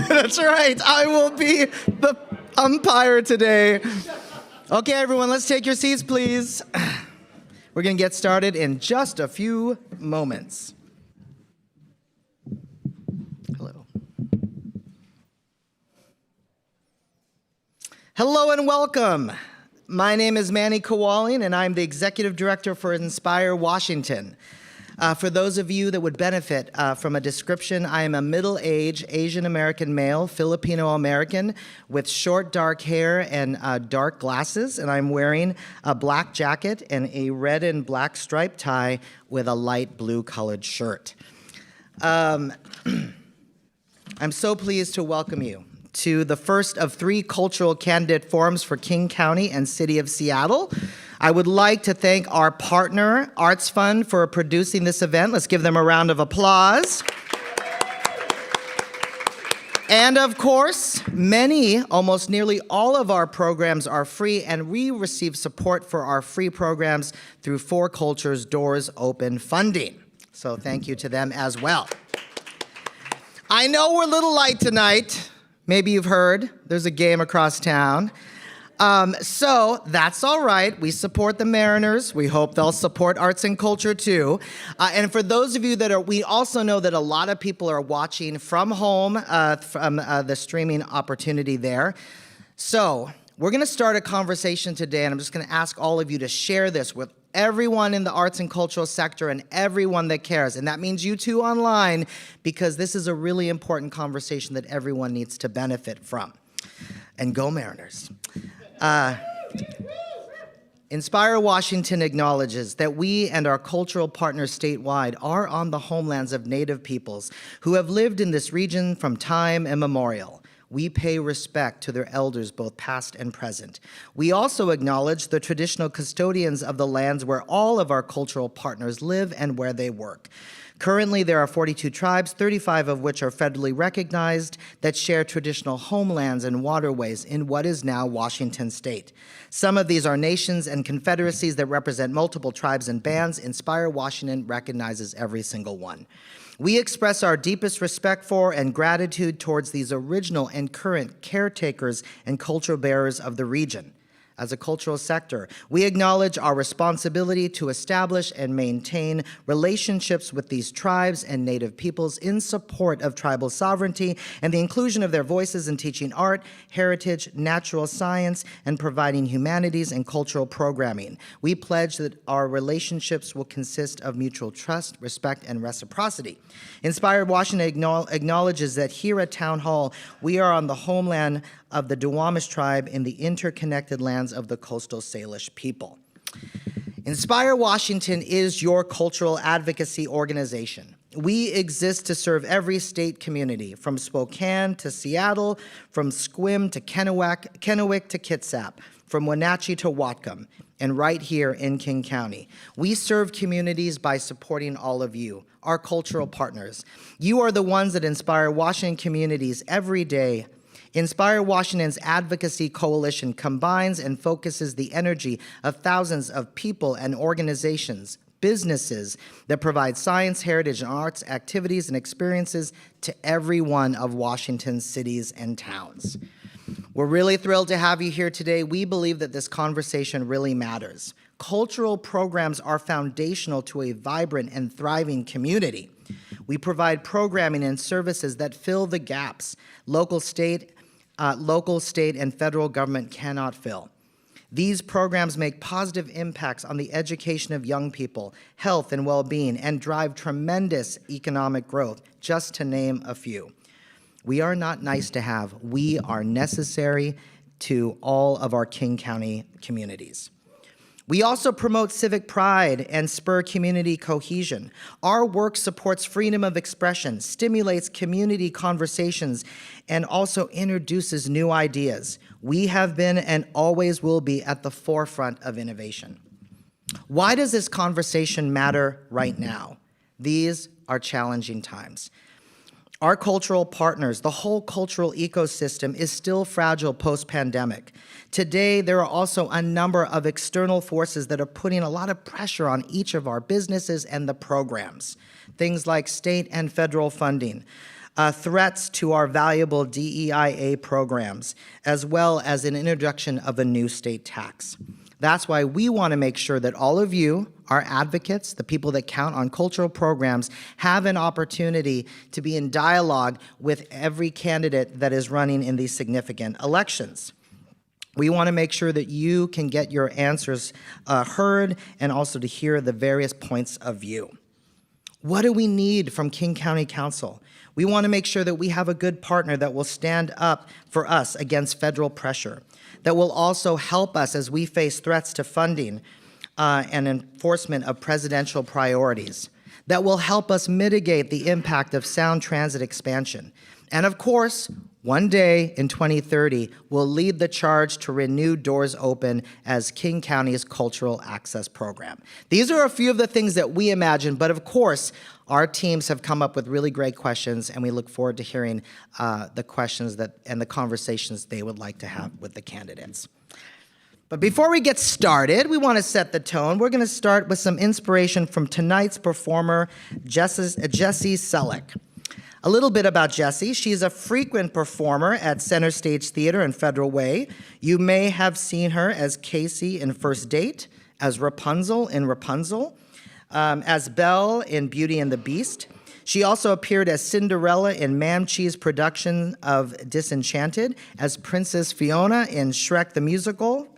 That's right. I will be the umpire today. Okay, everyone, let's take your seats, please. We're going to get started in just a few moments. Hello. Hello and welcome. My name is Manny Kowalian, and I'm the Executive Director for Inspire Washington. For those of you that would benefit from a description, I am a middle-aged Asian-American male, Filipino-American, with short dark hair and dark glasses, and I'm wearing a black jacket and a red and black striped tie with a light blue-colored shirt. I'm so pleased to welcome you to the first of 3 cultural candidate forums for King County and City of Seattle. I would like to thank our partner, Arts Fund, for producing this event. Let's give them a round of applause. And of course, almost nearly all of our programs are free, and we receive support for our free programs through 4 Cultures Doors Open funding. So thank you to them as well. I know we're a little light tonight. Maybe you've heard there's a game across town. So that's all right. We support the Mariners. We hope they'll support arts and culture too. And for those of you we also know that a lot of people are watching from home, from the streaming opportunity there. So we're going to start a conversation today, and I'm just going to ask all of you to share this with everyone in the arts and cultural sector and everyone that cares. And that means you too online, because this is a really important conversation that everyone needs to benefit from. And go Mariners. Inspire Washington acknowledges that we and our cultural partners statewide are on the homelands of Native peoples who have lived in this region from time immemorial. We pay respect to their elders, both past and present. We also acknowledge the traditional custodians of the lands where all of our cultural partners live and where they work. Currently, there are 42 tribes, 35 of which are federally recognized, that share traditional homelands and waterways in what is now Washington State. Some of these are nations and confederacies that represent multiple tribes and bands. Inspire Washington recognizes every single one. We express our deepest respect for and gratitude towards these original and current caretakers and cultural bearers of the region. As a cultural sector, we acknowledge our responsibility to establish and maintain relationships with these tribes and Native peoples in support of tribal sovereignty and the inclusion of their voices in teaching art, heritage, natural science, and providing humanities and cultural programming. We pledge that our relationships will consist of mutual trust, respect, and reciprocity. Inspired Washington acknowledges that here at Town Hall, we are on the homeland of the Duwamish tribe in the interconnected lands of the coastal Salish people. Inspire Washington is your cultural advocacy organization. We exist to serve every state community, from Spokane to Seattle, from Sequim to Kennewick to Kitsap, from Wenatchee to Whatcom, and right here in King County. We serve communities by supporting all of you, our cultural partners. You are the ones that inspire Washington communities every day. Inspire Washington's advocacy coalition combines and focuses the energy of thousands of people and organizations, businesses that provide science, heritage, and arts activities and experiences to every one of Washington's cities and towns. We're really thrilled to have you here today. We believe that this conversation really matters. Cultural programs are foundational to a vibrant and thriving community. We provide programming and services that fill the gaps local, state, and federal government cannot fill. These programs make positive impacts on the education of young people, health and well-being, and drive tremendous economic growth, just to name a few. We are not nice to have. We are necessary to all of our King County communities. We also promote civic pride and spur community cohesion. Our work supports freedom of expression, stimulates community conversations, and also introduces new ideas. We have been and always will be at the forefront of innovation. Why does this conversation matter right now? These are challenging times. Our cultural partners, the whole cultural ecosystem is still fragile post-pandemic. Today, there are also a number of external forces that are putting a lot of pressure on each of our businesses and the programs. Things like state and federal funding, threats to our valuable DEIA programs, as well as an introduction of a new state tax. That's why we want to make sure that all of you, our advocates, the people that count on cultural programs, have an opportunity to be in dialogue with every candidate that is running in these significant elections. We want to make sure that you can get your answers heard and also to hear the various points of view. What do we need from King County Council? We want to make sure that we have a good partner that will stand up for us against federal pressure, that will also help us as we face threats to funding and enforcement of presidential priorities, that will help us mitigate the impact of sound transit expansion. And of course, one day in 2030, will lead the charge to renew Doors Open as King County's cultural access program. These are a few of the things that we imagine, but of course, our teams have come up with really great questions, and we look forward to hearing the questions and the conversations they would like to have with the candidates. But before we get started, we want to set the tone. We're going to start with some inspiration from tonight's performer, Jessie Selleck. A little bit about Jessie. She's a frequent performer at Center Stage Theater and Federal Way. You may have seen her as Casey in First Date, as Rapunzel in Rapunzel, as Belle in Beauty and the Beast. She also appeared as Cinderella in Ma'am Chee's production of Disenchanted, as Princess Fiona in Shrek the Musical,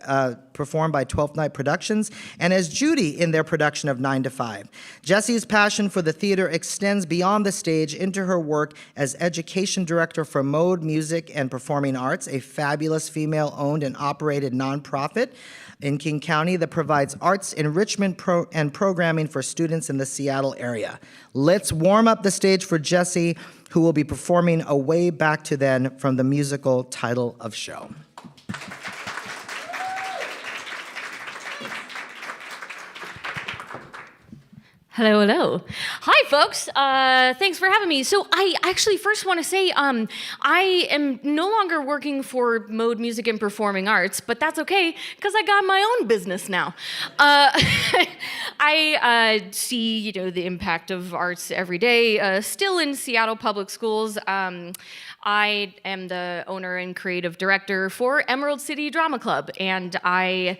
performed by 12th Night Productions, and as Judy in their production of 9 to 5. Jessie's passion for the theater extends beyond the stage into her work as education director for Mode Music and Performing Arts, a fabulous female-owned and operated nonprofit in King County that provides arts enrichment and programming for students in the Seattle area. Let's warm up the stage for Jessie, who will be performing A Way Back to Then from the musical title of show. Hello, hello. Hi, folks. Thanks for having me. So I actually first want to say I am no longer working for Mode Music and Performing Arts, but that's okay because I got my own business now. I see, the impact of arts every day, still in Seattle Public Schools. I am the owner and creative director for Emerald City Drama Club, and thank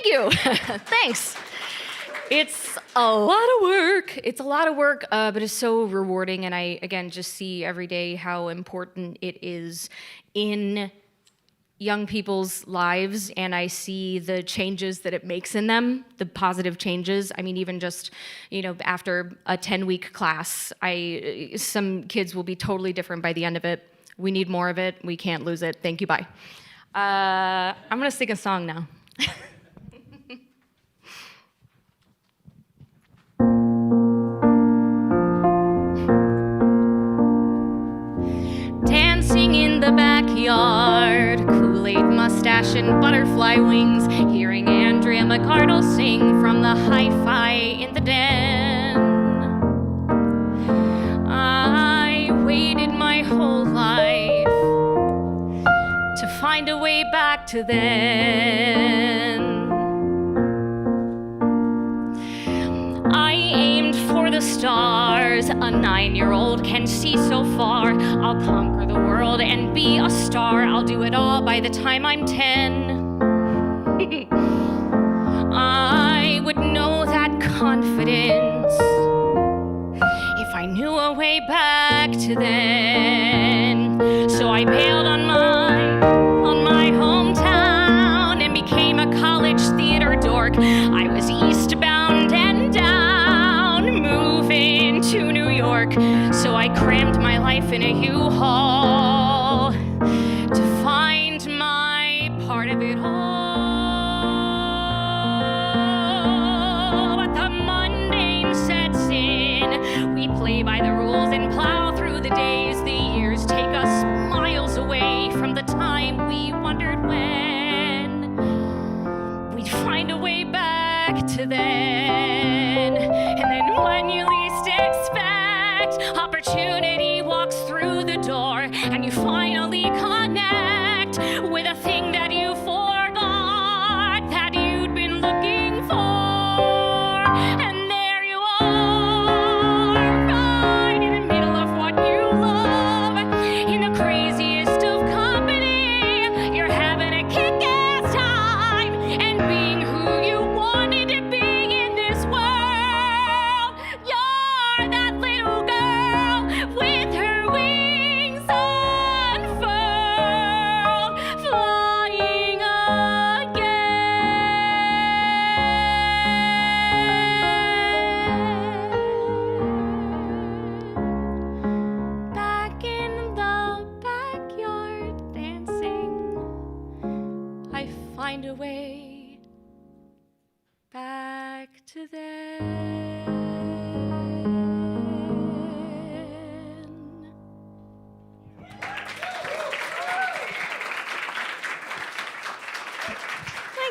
you, thanks. It's a lot of work. It's a lot of work, but it's so rewarding. And I, again, just see every day how important it is in young people's lives. And I see the changes that it makes in them, the positive changes. I mean, even just, after a 10-week class, some kids will be totally different by the end of it. We need more of it. We can't lose it. Thank you. Bye. I'm going to sing a song now. Dancing in the backyard, Kool-Aid mustache and butterfly wings, hearing Andrea McArdle sing from the hi-fi in the den. I waited my whole life to find a way back to then. I aimed for the stars, a 9-year-old can see so far. I'll conquer the world and be a star. I'll do it all by the time I'm 10. I would know that confidence if I knew a way back to then. So I bailed on my hometown and became a college theater dork. I was eastbound and down, moving to New York. So I crammed my life in a U-Haul to find my part of it all. But the mundane sets in. We play by the rules and plow through the days. The years take us miles away from the time we wondered when we'd find a way back to then. And then when you least expect, opportunity walks through the door, and you finally connect with a thing that you forgot that you'd been looking for. And there you are, right in the middle of what you love. Thank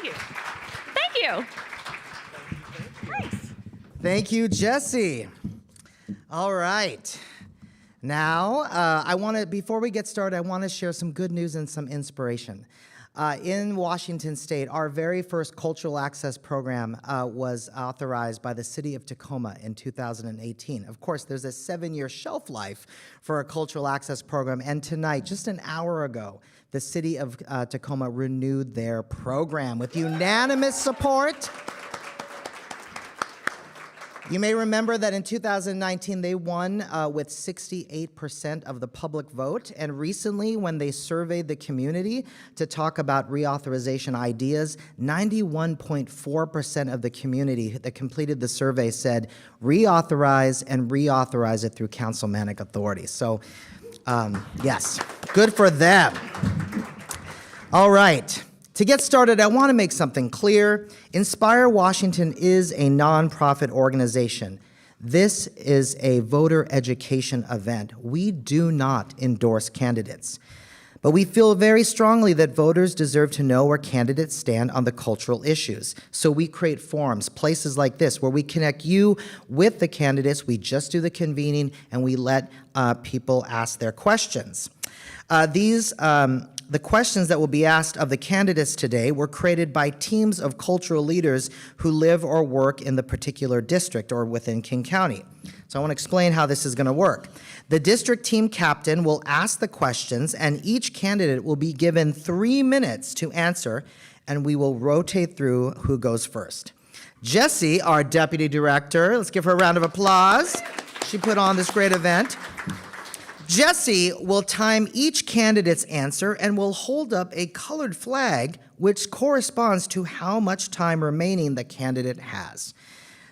you. Thank you. Nice. Thank you, Jesse. All right. Now, before we get started, I want to share some good news and some inspiration. In Washington State, our very first cultural access program was authorized by the city of Tacoma in 2018. Of course, there's a 7-year shelf life for a cultural access program, and tonight, just an hour ago, the city of Tacoma renewed their program with unanimous support. You may remember that in 2019, they won with 68% of the public vote. And recently, when they surveyed the community to talk about reauthorization ideas, 91.4% of the community that completed the survey said reauthorize and reauthorize it through councilmanic authority. So, yes, good for them. All right. To get started, I want to make something clear. Inspire Washington is a nonprofit organization. This is a voter education event. We do not endorse candidates, but we feel very strongly that voters deserve to know where candidates stand on the cultural issues. So we create forums, places like this, where we connect you with the candidates. We just do the convening, and we let people ask their questions. The questions that will be asked of the candidates today were created by teams of cultural leaders who live or work in the particular district or within King County. So I want to explain how this is going to work. The district team captain will ask the questions, and each candidate will be given 3 minutes to answer, and we will rotate through who goes first. Jessie, our deputy director, let's give her a round of applause. She put on this great event. Jessie will time each candidate's answer and will hold up a colored flag which corresponds to how much time remaining the candidate has.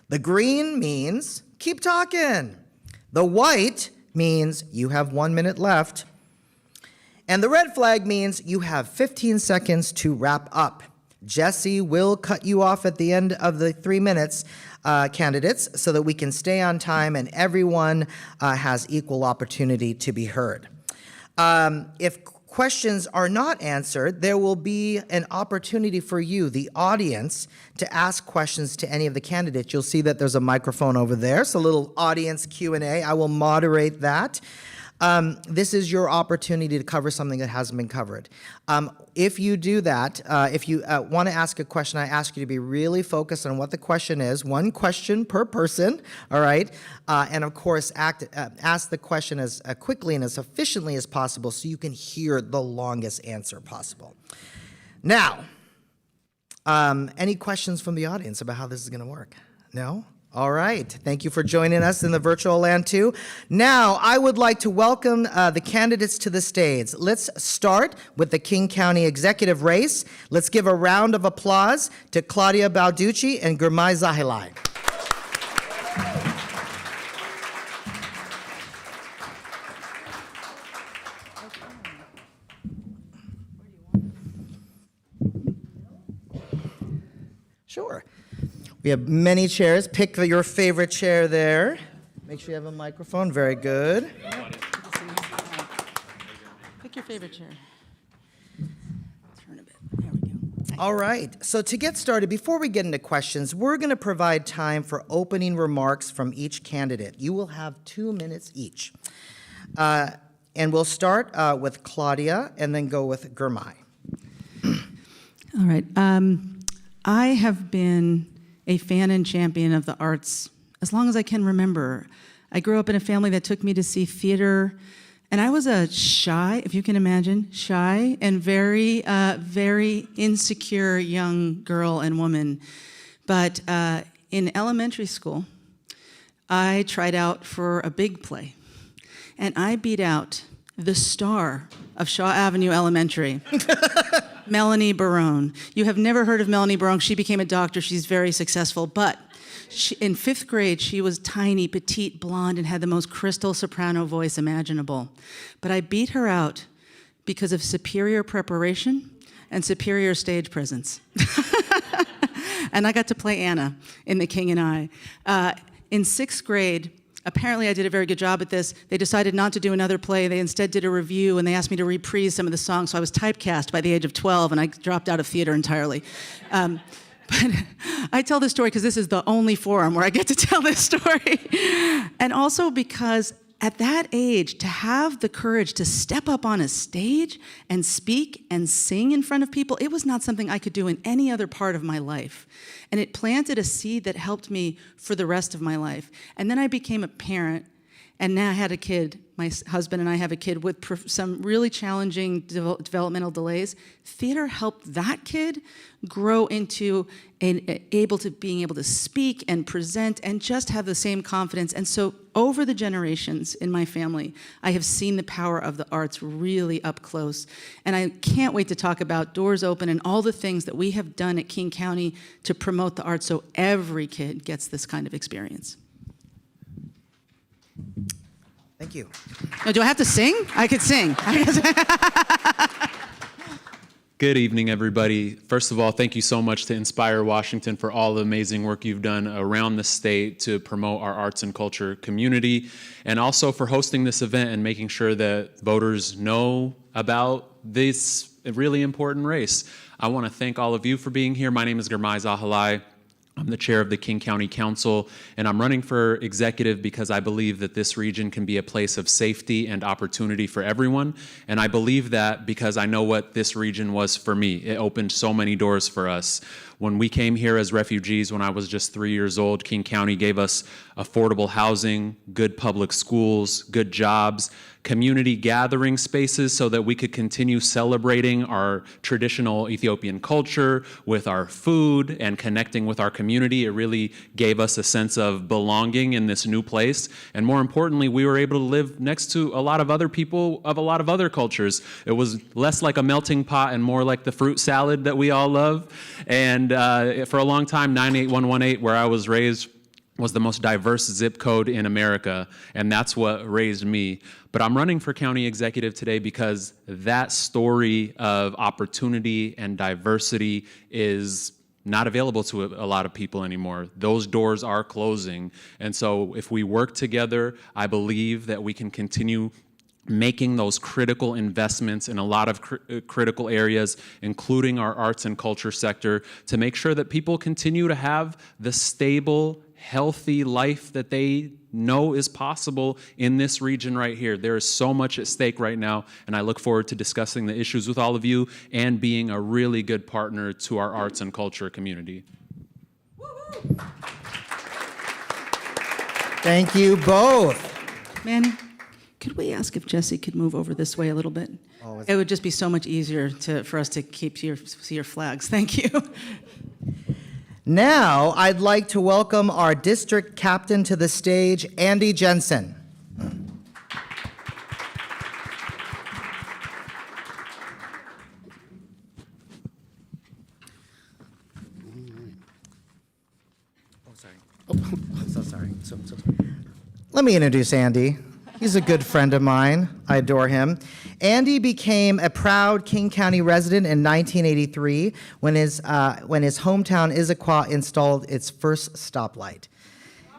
The green means keep talking. The white means you have 1 minute left. And the red flag means you have 15 seconds to wrap up. Jessie will cut you off at the end of the 3 minutes, candidates, so that we can stay on time and everyone has equal opportunity to be heard. If questions are not answered, there will be an opportunity for you, the audience, to ask questions to any of the candidates. You'll see that there's a microphone over there, so a little audience Q&A. I will moderate that. This is your opportunity to cover something that hasn't been covered. If you do that, if you want to ask a question, I ask you to be really focused on what the question is. 1 question per person, all right? And of course, ask the question as quickly and as efficiently as possible so you can hear the longest answer possible. Now, any questions from the audience about how this is going to work? No? All right. Thank you for joining us in the virtual land, too. Now, I would like to welcome the candidates to the stage. Let's start with the King County executive race. Let's give a round of applause to Claudia Balducci and Gurmai Zahilai. Sure. We have many chairs. Pick your favorite chair there. Make sure you have a microphone. Very good. Pick your favorite chair. Turn a bit. There we go. All right. So to get started, before we get into questions, we're going to provide time for opening remarks from each candidate. You will have 2 minutes each. And we'll start with Claudia and then go with Gurmai. All right. I have been a fan and champion of the arts as long as I can remember. I grew up in a family that took me to see theater, and I was a shy, if you can imagine, shy and very, very insecure young girl and woman. But in elementary school, I tried out for a big play, and I beat out the star of Shaw Avenue Elementary, Melanie Barone. You have never heard of Melanie Barone. She became a doctor. She's very successful. But in 5th grade, she was tiny, petite, blonde, and had the most crystal soprano voice imaginable. But I beat her out because of superior preparation and superior stage presence. And I got to play Anna in The King and I. In 6th grade, apparently I did a very good job at this. They decided not to do another play. They instead did a review, and they asked me to reprise some of the songs. So I was typecast by the age of 12, and I dropped out of theater entirely. But I tell this story because this is the only forum where I get to tell this story. And also because at that age, to have the courage to step up on a stage and speak and sing in front of people, it was not something I could do in any other part of my life. And it planted a seed that helped me for the rest of my life. And then I became a parent, and now I had a kid. My husband and I have a kid with some really challenging developmental delays. Theater helped that kid grow into being able to speak and present and just have the same confidence. And so over the generations in my family, I have seen the power of the arts really up close. And I can't wait to talk about Doors Open and all the things that we have done at King County to promote the arts so every kid gets this kind of experience. Thank you. No, do I have to sing? I could sing. Good evening, everybody. First of all, thank you so much to Inspire Washington for all the amazing work you've done around the state to promote our arts and culture community, and also for hosting this event and making sure that voters know about this really important race. I want to thank all of you for being here. My name is Girmay Zahalai. I'm the chair of the King County Council, and I'm running for executive because I believe that this region can be a place of safety and opportunity for everyone. And I believe that because I know what this region was for me. It opened so many doors for us. When we came here as refugees when I was just 3 years old, King County gave us affordable housing, good public schools, good jobs, community gathering spaces so that we could continue celebrating our traditional Ethiopian culture with our food and connecting with our community. It really gave us a sense of belonging in this new place. And more importantly, we were able to live next to a lot of other people of a lot of other cultures. It was less like a melting pot and more like the fruit salad that we all love. And for a long time, 98118, where I was raised, was the most diverse zip code in America, and that's what raised me. But I'm running for county executive today because that story of opportunity and diversity is not available to a lot of people anymore. Those doors are closing. And so if we work together, I believe that we can continue making those critical investments in a lot of critical areas, including our arts and culture sector, to make sure that people continue to have the stable, healthy life that they know is possible in this region right here. There is so much at stake right now, and I look forward to discussing the issues with all of you and being a really good partner to our arts and culture community. Thank you both. Manny, could we ask if Jesse could move over this way a little bit? It would just be so much easier for us to see your flags. Thank you. Now, I'd like to welcome our district captain to the stage, Andy Jensen. I'm so sorry. So sorry. Let me introduce Andy. He's a good friend of mine. I adore him. Andy became a proud King County resident in 1983 when his hometown Issaquah installed its first stoplight.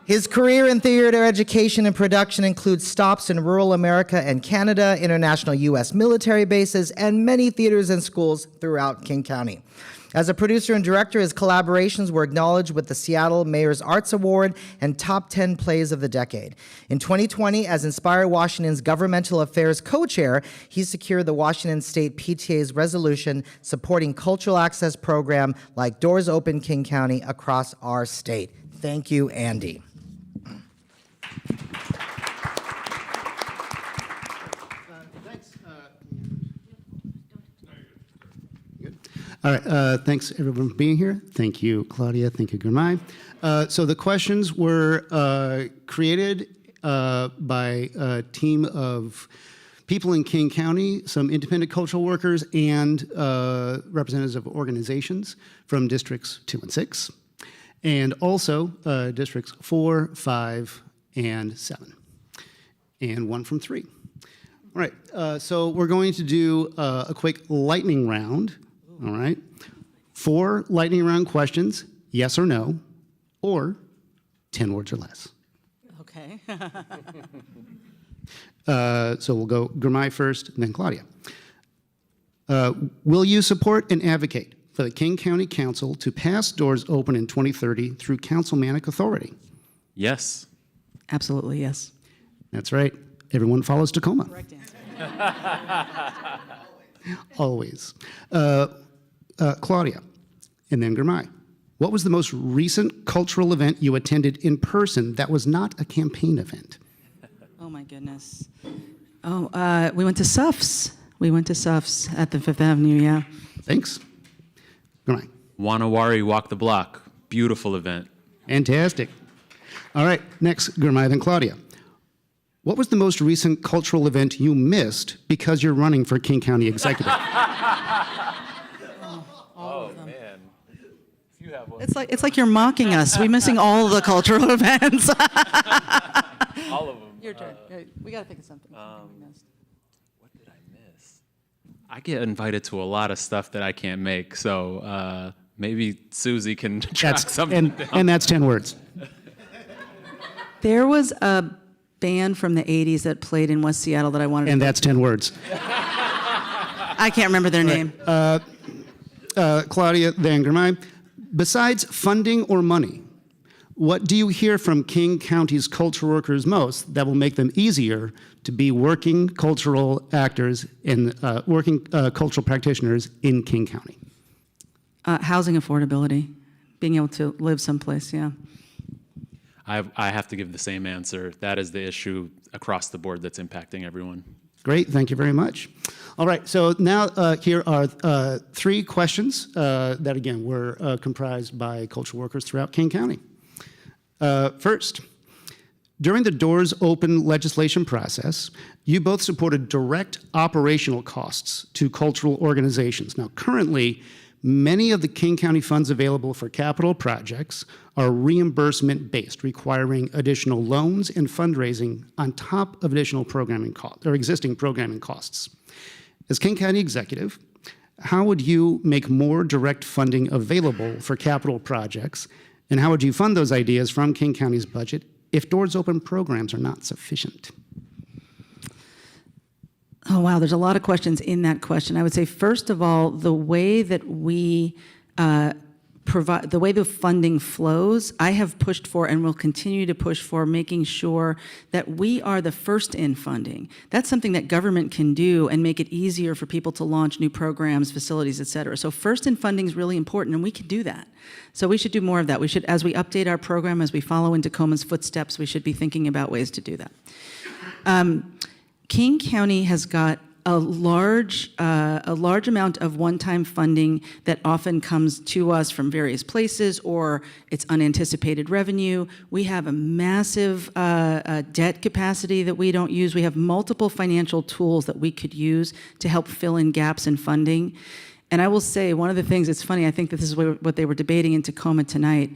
His career in theater education and production includes stops in rural America and Canada, international U.S. military bases, and many theaters and schools throughout King County. As a producer and director, his collaborations were acknowledged with the Seattle Mayor's Arts Award and Top 10 Plays of the Decade. In 2020, as Inspire Washington's Governmental Affairs co-chair, he secured the Washington State PTA's resolution supporting cultural access program like Doors Open King County across our state. Thank you, Andy. All right, thanks everyone for being here. Thank you, Claudia. Thank you, Girmay. So the questions were created by a team of people in King County, some independent cultural workers, and representatives of organizations from districts 2 and 6, and also districts 4, 5, and 7, and 1 from 3. All right, so we're going to do a quick lightning round. All right, 4 lightning round questions. yes or no, or 10 words or less. Okay. So we'll go Gurmai first, and then Claudia. Will you support and advocate for the King County Council to pass Doors Open in 2030 through councilmanic authority? Yes. Absolutely, yes. That's right. Everyone follows Tacoma. Correct answer. Always. Claudia, and then Gurmai. What was the most recent cultural event you attended in person that was not a campaign event? Oh, my goodness. Oh, we went to Suffs. We went to Suffs at the Fifth Avenue, yeah. Thanks. Gurmai. Wanawari Walk the Block. Beautiful event. Fantastic. All right, next, Gurmai, then Claudia. What was the most recent cultural event you missed because you're running for King County Executive? Man. If you have one. It's like you're mocking us. We're missing all the cultural events. All of them. Your turn. We got to think of something. What did I miss? I get invited to a lot of stuff that I can't make, so maybe Susie can track something down. And that's 10 words. There was a band from the 80s that played in West Seattle that I wanted And to that's 10 words. I can't remember their name. Claudia, then Gurmai. Besides funding or money, what do you hear from King County's cultural workers most that will make them easier to be working cultural actors and working cultural practitioners in King County? Housing affordability, being able to live someplace, yeah. I have to give the same answer. That is the issue across the board that's impacting everyone. Great, thank you very much. All right, so now here are 3 questions that, again, were comprised by cultural workers throughout King County. First, during the Doors Open legislation process, you both supported direct operational costs to cultural organizations. Now, currently, many of the King County funds available for capital projects are reimbursement-based, requiring additional loans and fundraising on top of additional programming costs or existing programming costs. As King County Executive, how would you make more direct funding available for capital projects, and how would you fund those ideas from King County's budget if Doors Open programs are not sufficient? Oh, wow, there's a lot of questions in that question. I would say, first of all, the way that we provide, the way the funding flows, I have pushed for and will continue to push for making sure that we are the first in funding. That's something that government can do and make it easier for people to launch new programs, facilities, et cetera. So first in funding is really important, and we can do that. So we should do more of that. We should, as we update our program, as we follow in Tacoma's footsteps, we should be thinking about ways to do that. King County has got a large amount of one-time funding that often comes to us from various places, or it's unanticipated revenue. We have a massive debt capacity that we don't use. We have multiple financial tools that we could use to help fill in gaps in funding. And I will say, one of the things, it's funny, I think that this is what they were debating in Tacoma tonight.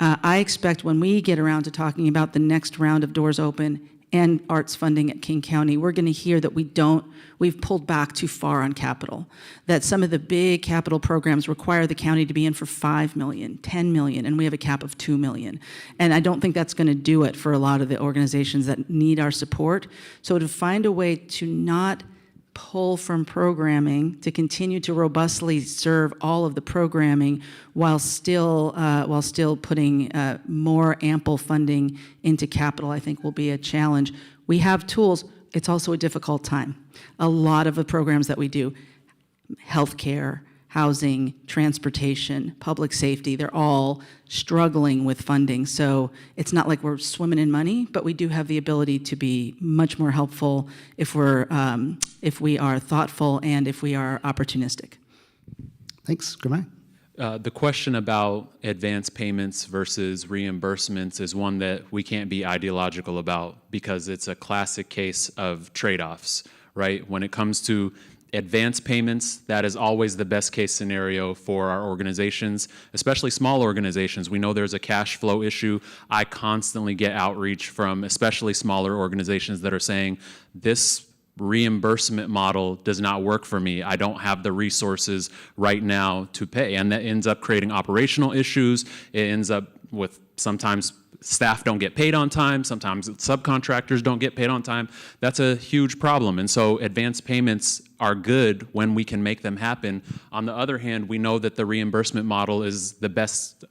I expect when we get around to talking about the next round of Doors Open and arts funding at King County, we're going to hear that we've pulled back too far on capital, that some of the big capital programs require the county to be in for $5 million, $10 million, and we have a cap of $2 million. And I don't think that's going to do it for a lot of the organizations that need our support. So to find a way to not pull from programming, to continue to robustly serve all of the programming while still putting more ample funding into capital, I think will be a challenge. We have tools. It's also a difficult time. A lot of the programs that we do, healthcare, housing, transportation, public safety, they're all struggling with funding. So it's not like we're swimming in money, but we do have the ability to be much more helpful if we are thoughtful and if we are opportunistic. Thanks. Gurmai. The question about advance payments versus reimbursements is one that we can't be ideological about because it's a classic case of trade-offs, right? When it comes to advance payments, that is always the best case scenario for our organizations, especially small organizations. We know there's a cash flow issue. I constantly get outreach from especially smaller organizations that are saying, this reimbursement model does not work for me. I don't have the resources right now to pay. And that ends up creating operational issues. It ends up with sometimes staff don't get paid on time. Sometimes subcontractors don't get paid on time. That's a huge problem. And so advance payments are good when we can make them happen. On the other hand, we know that the reimbursement model is the best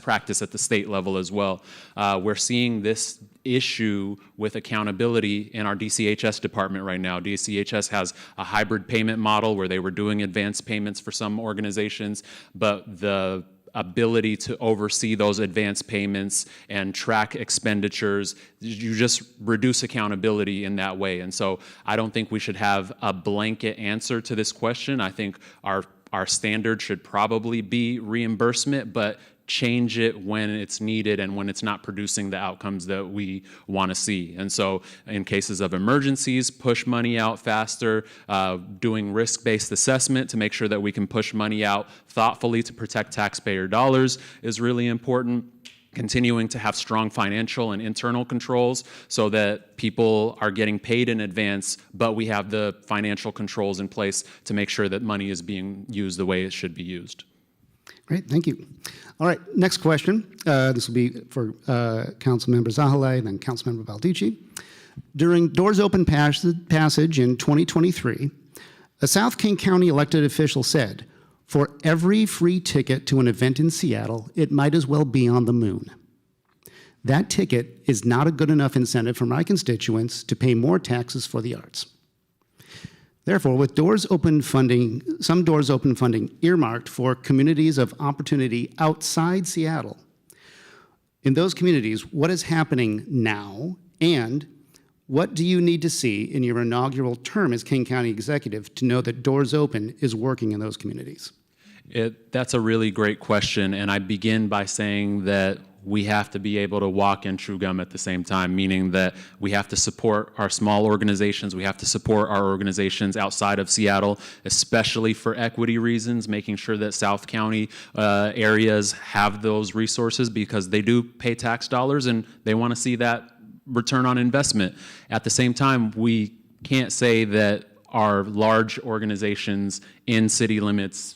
practice at the state level as well. We're seeing this issue with accountability in our DCHS department right now. DCHS has a hybrid payment model where they were doing advance payments for some organizations, but the ability to oversee those advance payments and track expenditures, you just reduce accountability in that way. And so I don't think we should have a blanket answer to this question. I think our standard should probably be reimbursement, but change it when it's needed and when it's not producing the outcomes that we want to see. And so in cases of emergencies, push money out faster, doing risk-based assessment to make sure that we can push money out thoughtfully to protect taxpayer dollars is really important. Continuing to have strong financial and internal controls so that people are getting paid in advance, but we have the financial controls in place to make sure that money is being used the way it should be used. Great, thank you. All right, next question. This will be for Councilmember Zahalai, then Councilmember Balducci. During Doors Open passage in 2023, a South King County elected official said, "For every free ticket to an event in Seattle, it might as well be on the moon." That ticket is not a good enough incentive for my constituents to pay more taxes for the arts. Therefore, with Doors Open funding, some Doors Open funding earmarked for communities of opportunity outside Seattle, in those communities, what is happening now, and what do you need to see in your inaugural term as King County Executive to know that Doors Open is working in those communities? That's a really great question, and I begin by saying that we have to be able to walk and chew gum at the same time, meaning that we have to support our small organizations, we have to support our organizations outside of Seattle, especially for equity reasons, making sure that South County areas have those resources because they do pay tax dollars and they want to see that return on investment. At the same time, we can't say that our large organizations in city limits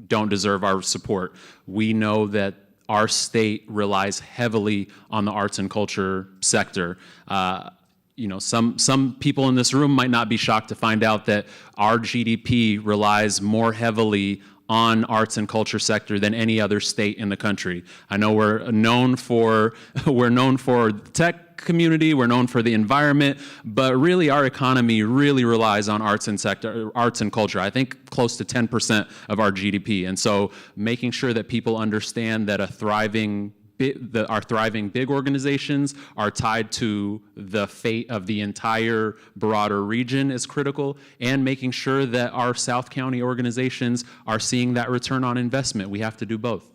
don't deserve our support. We know that our state relies heavily on the arts and culture sector. Some people in this room might not be shocked to find out that our GDP relies more heavily on arts and culture sector than any other state in the country. I know we're known for the tech community, we're known for the environment, but really our economy really relies on arts and culture. I think close to 10% of our GDP. And so making sure that people understand that our thriving big organizations are tied to the fate of the entire broader region is critical, and making sure that our South County organizations are seeing that return on investment. We have to do both.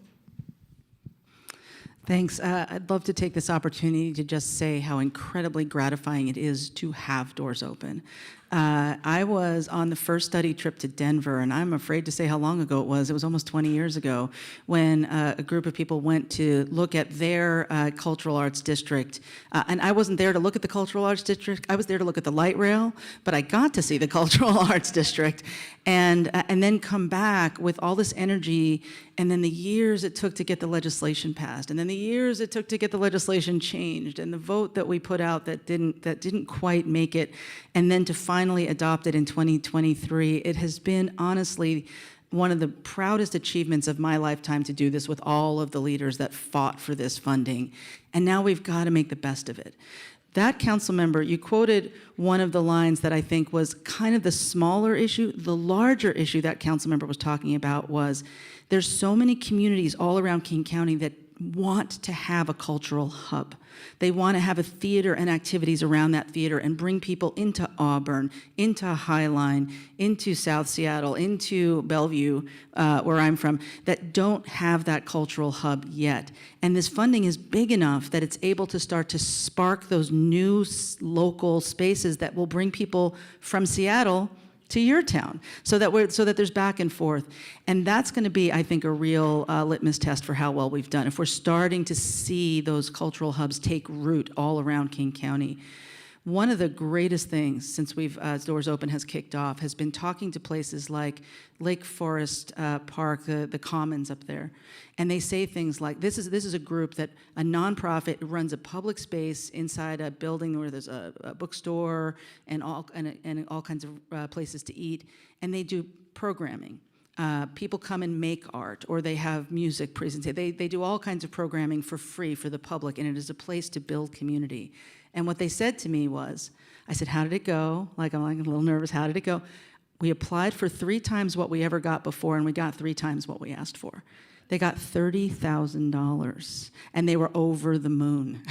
Thanks. I'd love to take this opportunity to just say how incredibly gratifying it is to have Doors Open. I was on the first study trip to Denver, and I'm afraid to say how long ago it was. It was almost 20 years ago when a group of people went to look at their cultural arts district. And I wasn't there to look at the cultural arts district. I was there to look at the light rail, but I got to see the cultural arts district and then come back with all this energy, and then the years it took to get the legislation passed, and then the years it took to get the legislation changed, and the vote that we put out that didn't quite make it, and then to finally adopt it in 2023. It has been honestly one of the proudest achievements of my lifetime to do this with all of the leaders that fought for this funding. And now we've got to make the best of it. That council member, you quoted one of the lines that I think was kind of the smaller issue. The larger issue that council member was talking about was there's so many communities all around King County that want to have a cultural hub. They want to have a theater and activities around that theater and bring people into Auburn, into Highline, into South Seattle, into Bellevue, where I'm from, that don't have that cultural hub yet. And this funding is big enough that it's able to start to spark those new local spaces that will bring people from Seattle to your town, so that there's back and forth. And that's going to be, I think, a real litmus test for how well we've done. If we're starting to see those cultural hubs take root all around King County. One of the greatest things since Doors Open has kicked off has been talking to places like Lake Forest Park, the Commons up there, and they say things like, this is a group that a nonprofit runs a public space inside a building where there's a bookstore and all kinds of places to eat, and they do programming. People come and make art, or they have music presentations. They do all kinds of programming for free for the public, and it is a place to build community. And what they said to me was, I said, how did it go? I'm a little nervous, how did it go? We applied for 3 times what we ever got before, and we got 3 times what we asked for. They got $30,000, and they were over the moon.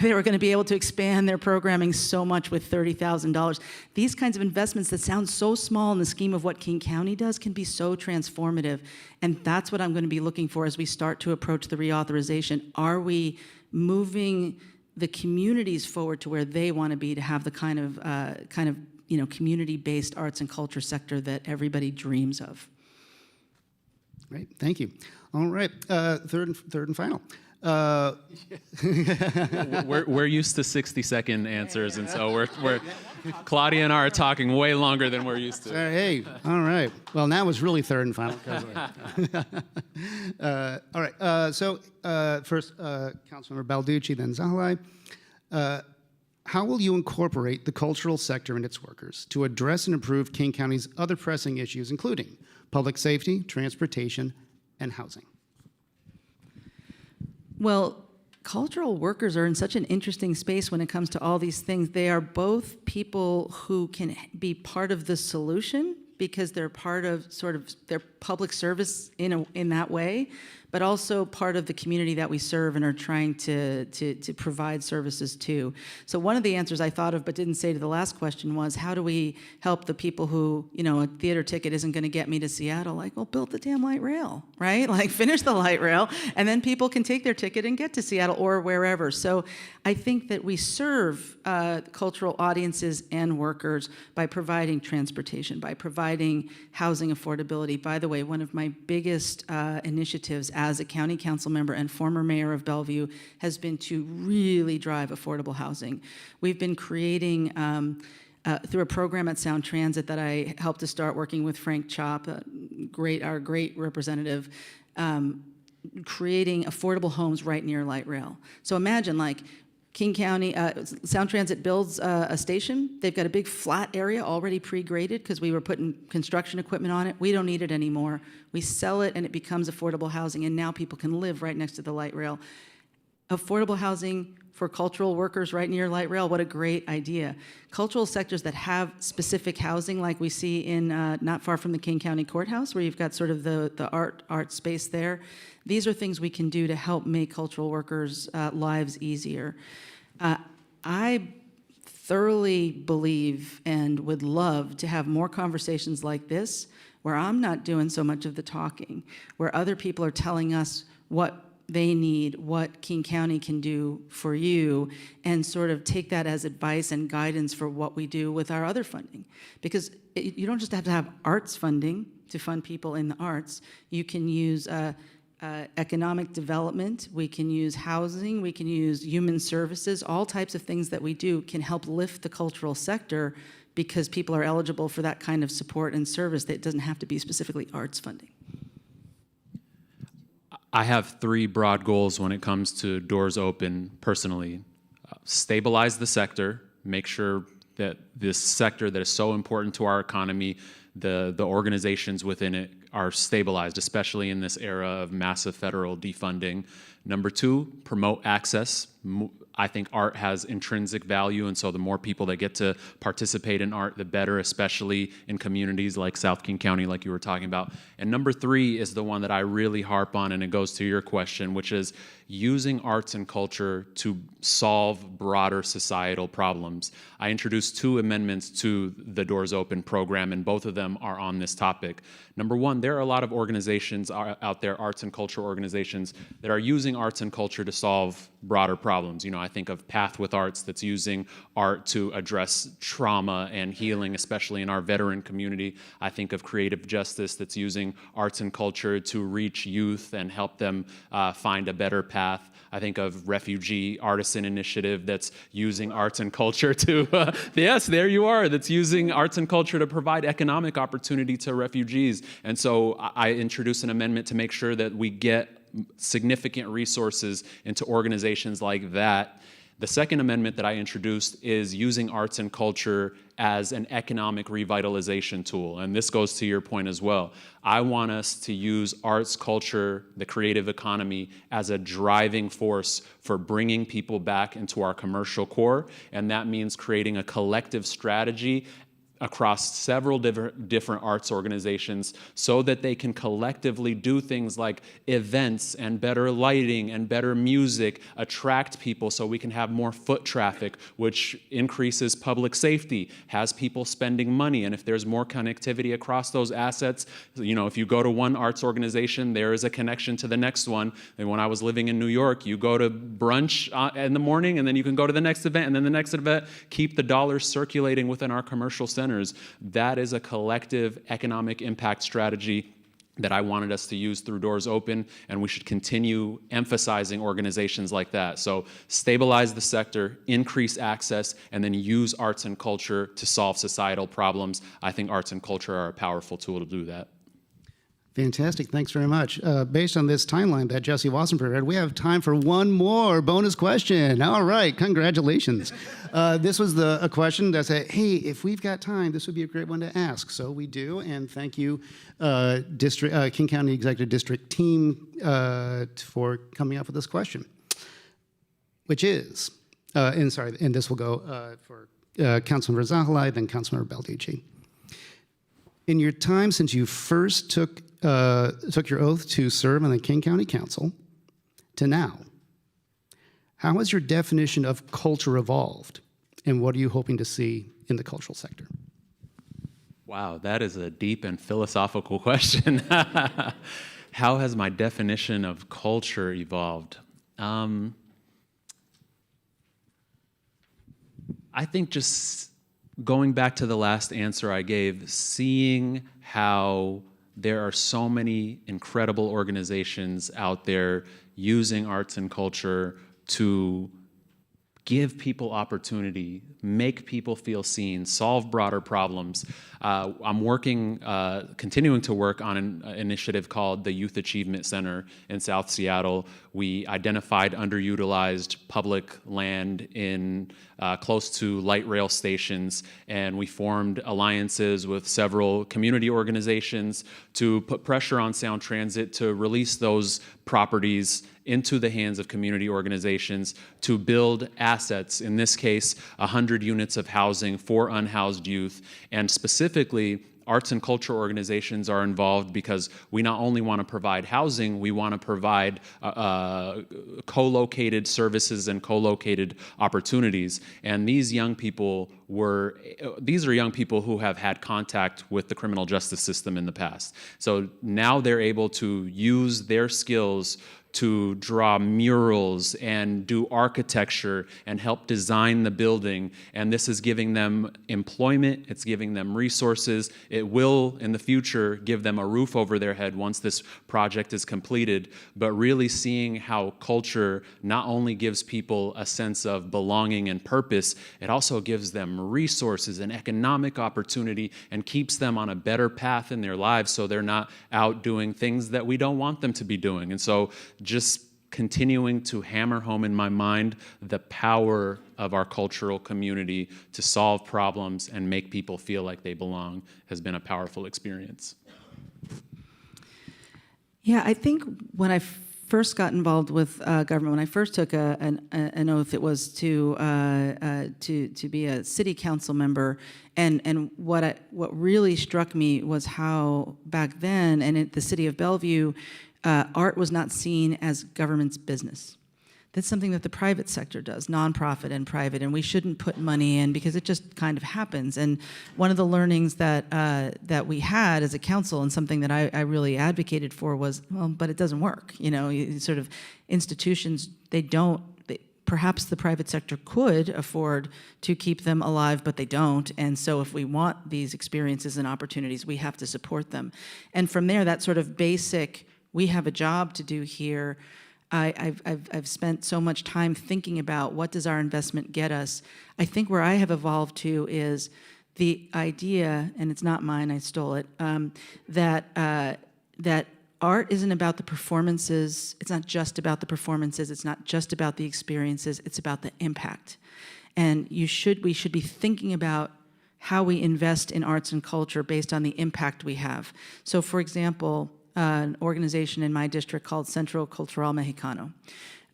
They were going to be able to expand their programming so much with $30,000. These kinds of investments that sound so small in the scheme of what King County does can be so transformative, and that's what I'm going to be looking for as we start to approach the reauthorization. Are we moving the communities forward to where they want to be, to have the kind of community-based arts and culture sector that everybody dreams of? Great, thank you. All right, third and final. We're used to 60-second answers, and so we're Claudia and I are talking way longer than we're used to. Hey, all right. Well, now it's really third and final. All right. So first, Councilmember Balducci, then Zahalai. How will you incorporate the cultural sector and its workers to address and improve King County's other pressing issues, including public safety, transportation, and housing? Well, cultural workers are in such an interesting space when it comes to all these things. They are both people who can be part of the solution because they're part of sort of their public service in that way, but also part of the community that we serve and are trying to provide services to. So one of the answers I thought of but didn't say to the last question was, how do we help the people who, a theater ticket isn't going to get me to Seattle? Like, well, build the damn light rail, right? Like, finish the light rail, and then people can take their ticket and get to Seattle or wherever. So I think that we serve cultural audiences and workers by providing transportation, by providing housing affordability. By the way, one of my biggest initiatives as a county council member and former mayor of Bellevue has been to really drive affordable housing. We've been creating, through a program at Sound Transit that I helped to start working with Frank Chop, our great representative, creating affordable homes right near light rail. So imagine, like, King County, Sound Transit builds a station. They've got a big flat area already pre-graded because we were putting construction equipment on it. We don't need it anymore. We sell it and it becomes affordable housing, and now people can live right next to the light rail. Affordable housing for cultural workers right near light rail, what a great idea. Cultural sectors that have specific housing, like we see in not far from the King County Courthouse, where you've got sort of the art space there. These are things we can do to help make cultural workers' lives easier. I thoroughly believe and would love to have more conversations like this, where I'm not doing so much of the talking, where other people are telling us what they need, what King County can do for you, and sort of take that as advice and guidance for what we do with our other funding. Because you don't just have to have arts funding to fund people in the arts. You can use economic development, we can use housing, we can use human services. All types of things that we do can help lift the cultural sector because people are eligible for that kind of support and service that doesn't have to be specifically arts funding. I have 3 broad goals when it comes to Doors Open personally. Stabilize the sector, make sure that this sector that is so important to our economy, the organizations within it are stabilized, especially in this era of massive federal defunding. Number 2, promote access. I think art has intrinsic value, and so the more people that get to participate in art, the better, especially in communities like South King County, like you were talking about. And number 3 is the one that I really harp on, and it goes to your question, which is using arts and culture to solve broader societal problems. I introduced 2 amendments to the Doors Open program, and both of them are on this topic. Number 1, there are a lot of organizations out there, arts and culture organizations, that are using arts and culture to solve broader problems. I think of Path with Arts that's using art to address trauma and healing, especially in our veteran community. I think of Creative Justice that's using arts and culture to reach youth and help them find a better path. I think of Refugee Artisan Initiative that's using arts and culture to, yes, there you are, that's using arts and culture to provide economic opportunity to refugees. And so I introduced an amendment to make sure that we get significant resources into organizations like that. The second amendment that I introduced is using arts and culture as an economic revitalization tool. And this goes to your point as well. I want us to use arts, culture, the creative economy as a driving force for bringing people back into our commercial core. And that means creating a collective strategy across several different arts organizations so that they can collectively do things like events and better lighting and better music, attract people so we can have more foot traffic, which increases public safety, has people spending money. And if there's more connectivity across those assets, if you go to one arts organization, there is a connection to the next one. And when I was living in New York, you go to brunch in the morning, and then you can go to the next event, and then the next event, keep the dollars circulating within our commercial centers. That is a collective economic impact strategy that I wanted us to use through Doors Open, and we should continue emphasizing organizations like that. So stabilize the sector, increase access, and then use arts and culture to solve societal problems. I think arts and culture are a powerful tool to do that. Fantastic. Thanks very much. Based on this timeline that Jesse Wasson prepared, we have time for one more bonus question. All right. Congratulations. This was a question that said, hey, if we've got time, this would be a great one to ask. So we do. And thank you, King County Executive District team, for coming up with this question, which is, and this will go for Councilmember Zahalai, then Councilmember Baldacci. In your time since you first took your oath to serve on the King County Council to now, how has your definition of culture evolved, and what are you hoping to see in the cultural sector? Wow, that is a deep and philosophical question. How has my definition of culture evolved? I think just going back to the last answer I gave, seeing how there are so many incredible organizations out there using arts and culture to give people opportunity, make people feel seen, solve broader problems. I'm continuing to work on an initiative called the Youth Achievement Center in South Seattle. We identified underutilized public land in close to light rail stations, and we formed alliances with several community organizations to put pressure on Sound Transit to release those properties into the hands of community organizations to build assets, in this case, 100 units of housing for unhoused youth. And specifically, arts and culture organizations are involved because we not only want to provide housing, we want to provide co-located services and co-located opportunities. And these are young people who have had contact with the criminal justice system in the past. So now they're able to use their skills to draw murals and do architecture and help design the building. And this is giving them employment, it's giving them resources. It will, in the future, give them a roof over their head once this project is completed. But really seeing how culture not only gives people a sense of belonging and purpose, it also gives them resources and economic opportunity and keeps them on a better path in their lives so they're not out doing things that we don't want them to be doing. And so just continuing to hammer home in my mind the power of our cultural community to solve problems and make people feel like they belong has been a powerful experience. Yeah, I think when I first got involved with government, when I first took an oath, it was to be a city council member, and what really struck me was how back then, and in the city of Bellevue, art was not seen as government's business. That's something that the private sector does, nonprofit and private, and we shouldn't put money in because it just kind of happens. And one of the learnings that we had as a council, and something that I really advocated for, was, well, but it doesn't work. Sort of institutions, perhaps the private sector could afford to keep them alive, but they don't. And so if we want these experiences and opportunities, we have to support them. And from there, that sort of basic, we have a job to do here, I've spent so much time thinking about what does our investment get us. I think where I have evolved to is the idea, and it's not mine, I stole it, that art isn't about the performances. It's not just about the performances. It's not just about the experiences. It's about the impact. And we should be thinking about how we invest in arts and culture based on the impact we have. So, for example, an organization in my district called Centro Cultural Mexicano.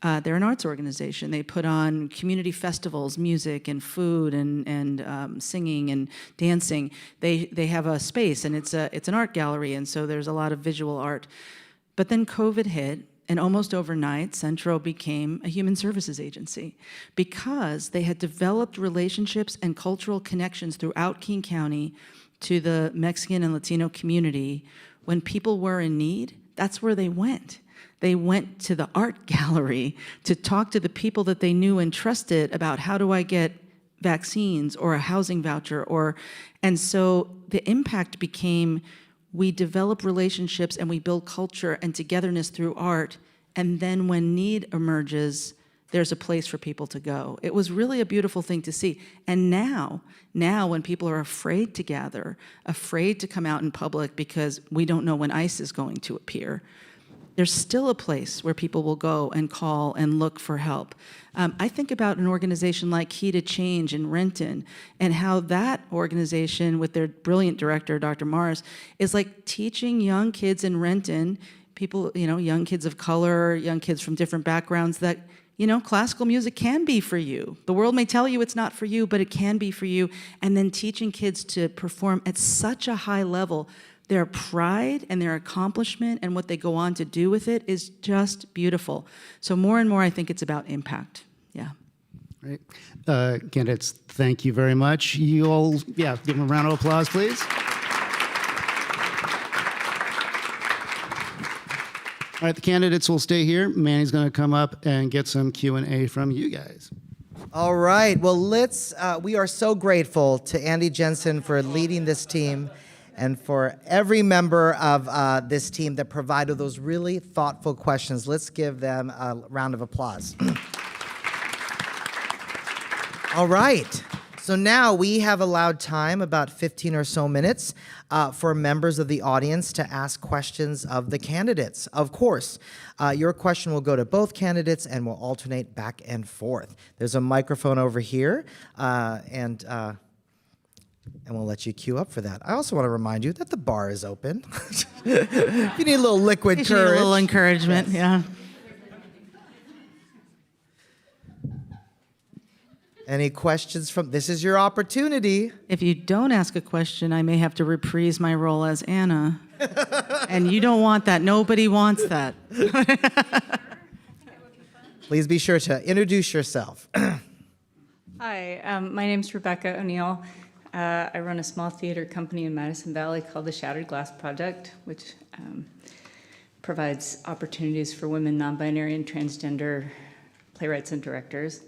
They're an arts organization. They put on community festivals, music and food and singing and dancing. They have a space, and it's an art gallery, and so there's a lot of visual art. But then COVID hit, and almost overnight, Centro became a human services agency because they had developed relationships and cultural connections throughout King County to the Mexican and Latino community. When people were in need, that's where they went. They went to the art gallery to talk to the people that they knew and trusted about how do I get vaccines or a housing voucher, and so the impact became we develop relationships and we build culture and togetherness through art, and then when need emerges, there's a place for people to go. It was really a beautiful thing to see. And now when people are afraid to gather, afraid to come out in public because we don't know when ICE is going to appear, there's still a place where people will go and call and look for help. I think about an organization like Key to Change in Renton and how that organization with their brilliant director, Dr. Morris, is like teaching young kids in Renton, people, young kids of color, young kids from different backgrounds that, classical music can be for you. The world may tell you it's not for you, but it can be for you. And then teaching kids to perform at such a high level. Their pride and their accomplishment and what they go on to do with it is just beautiful. So more and more, I think it's about impact. Yeah. Great. Candidates, thank you very much. You all, give them a round of applause, please. All right, the candidates will stay here. Manny's going to come up and get some Q&A from you guys. All right. Well, we are so grateful to Andy Jensen for leading this team and for every member of this team that provided those really thoughtful questions. Let's give them a round of applause. All right. So now we have allowed time, about 15 or so minutes, for members of the audience to ask questions of the candidates. Of course, your question will go to both candidates and will alternate back and forth. There's a microphone over here, and we'll let you queue up for that. I also want to remind you that the bar is open. If you need a little liquid courage. You need a little encouragement, yes. Yeah. Any questions this is your opportunity. If you don't ask a question, I may have to reprise my role as Anna. And you don't want that. Nobody wants that. Please be sure to introduce yourself. Hi, my name's Rebecca O'Neill. I run a small theater company in Madison Valley called the Shattered Glass Project, which provides opportunities for women, non-binary, and transgender playwrights and directors.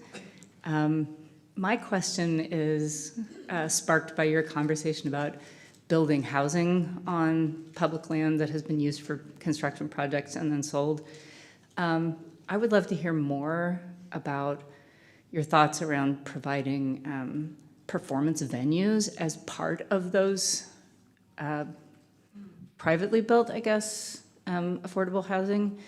My question is sparked by your conversation about building housing on public land that has been used for construction projects and then sold. I would love to hear more about your thoughts around providing performance venues as part of those privately built, affordable housing.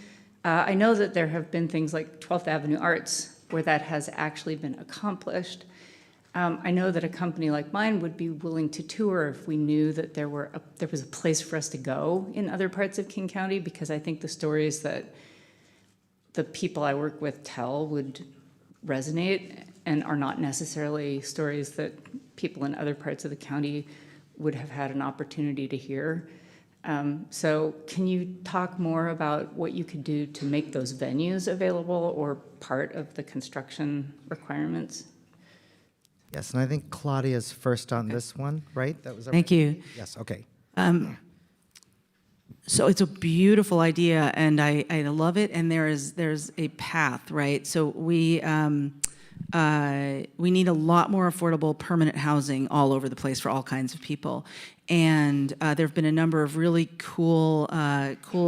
I know that there have been things like 12th Avenue Arts where that has actually been accomplished. I know that a company like mine would be willing to tour if we knew that there was a place for us to go in other parts of King County, because I think the stories that the people I work with tell would resonate and are not necessarily stories that people in other parts of the county would have had an opportunity to hear. So can you talk more about what you could do to make those venues available or part of the construction requirements? Yes, and I think Claudia's first on this one, right? Thank you. Yes, okay. So it's a beautiful idea, and I love it. And there's a path, right? So we We need a lot more affordable permanent housing all over the place for all kinds of people. And there have been a number of really cool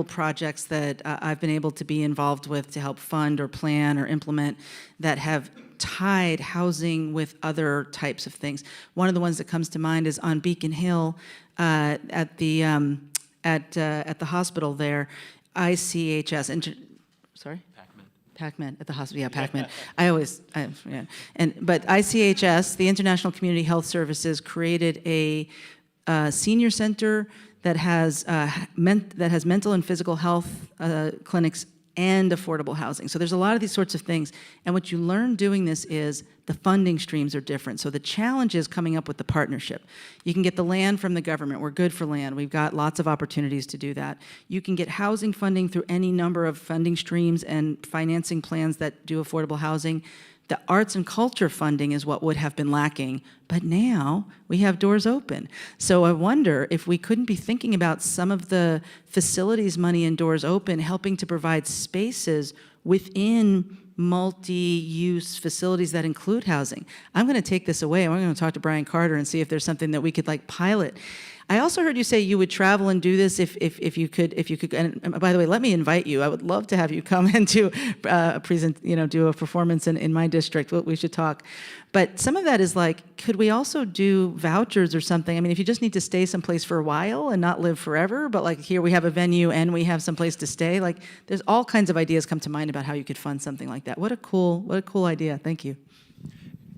projects that I've been able to be involved with to help fund or plan or implement that have tied housing with other types of things. One of the ones that comes to mind is on Beacon Hill at the hospital there, ICHS. Sorry? PACMed at the hospital, yeah, PACMed. But ICHS, the International Community Health Services, created a senior center that has mental and physical health clinics and affordable housing. So there's a lot of these sorts of things. And what you learn doing this is the funding streams are different. So the challenge is coming up with the partnership. You can get the land from the government. We're good for land. We've got lots of opportunities to do that. You can get housing funding through any number of funding streams and financing plans that do affordable housing. The arts and culture funding is what would have been lacking, but now we have doors open. So I wonder if we couldn't be thinking about some of the facilities money in Doors Open helping to provide spaces within multi-use facilities that include housing. I'm going to take this away and we're going to talk to Brian Carter and see if there's something that we could pilot. I also heard you say you would travel and do this if you could. And by the way, let me invite you. I would love to have you come and do do a performance in my district. We should talk. But some of that is could we also do vouchers or something? I mean, if you just need to stay someplace for a while and not live forever, but here we have a venue and we have someplace to stay. There's all kinds of ideas come to mind about how you could fund something like that. What a cool idea. Thank you.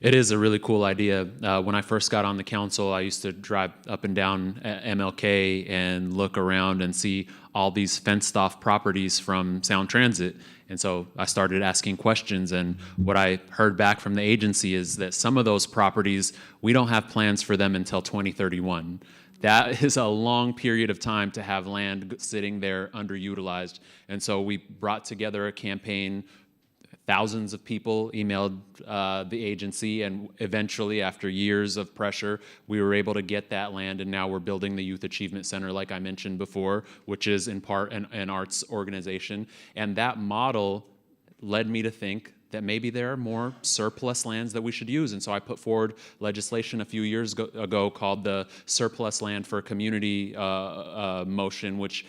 It is a really cool idea. When I first got on the council, I used to drive up and down MLK and look around and see all these fenced-off properties from Sound Transit. And so I started asking questions, and what I heard back from the agency is that some of those properties, we don't have plans for them until 2031. That is a long period of time to have land sitting there underutilized. And so we brought together a campaign. Thousands of people emailed the agency, and eventually, after years of pressure, we were able to get that land, and now we're building the Youth Achievement Center, like I mentioned before, which is in part an arts organization. And that model led me to think that maybe there are more surplus lands that we should use. And so I put forward legislation a few years ago called the Surplus Land for Community motion, which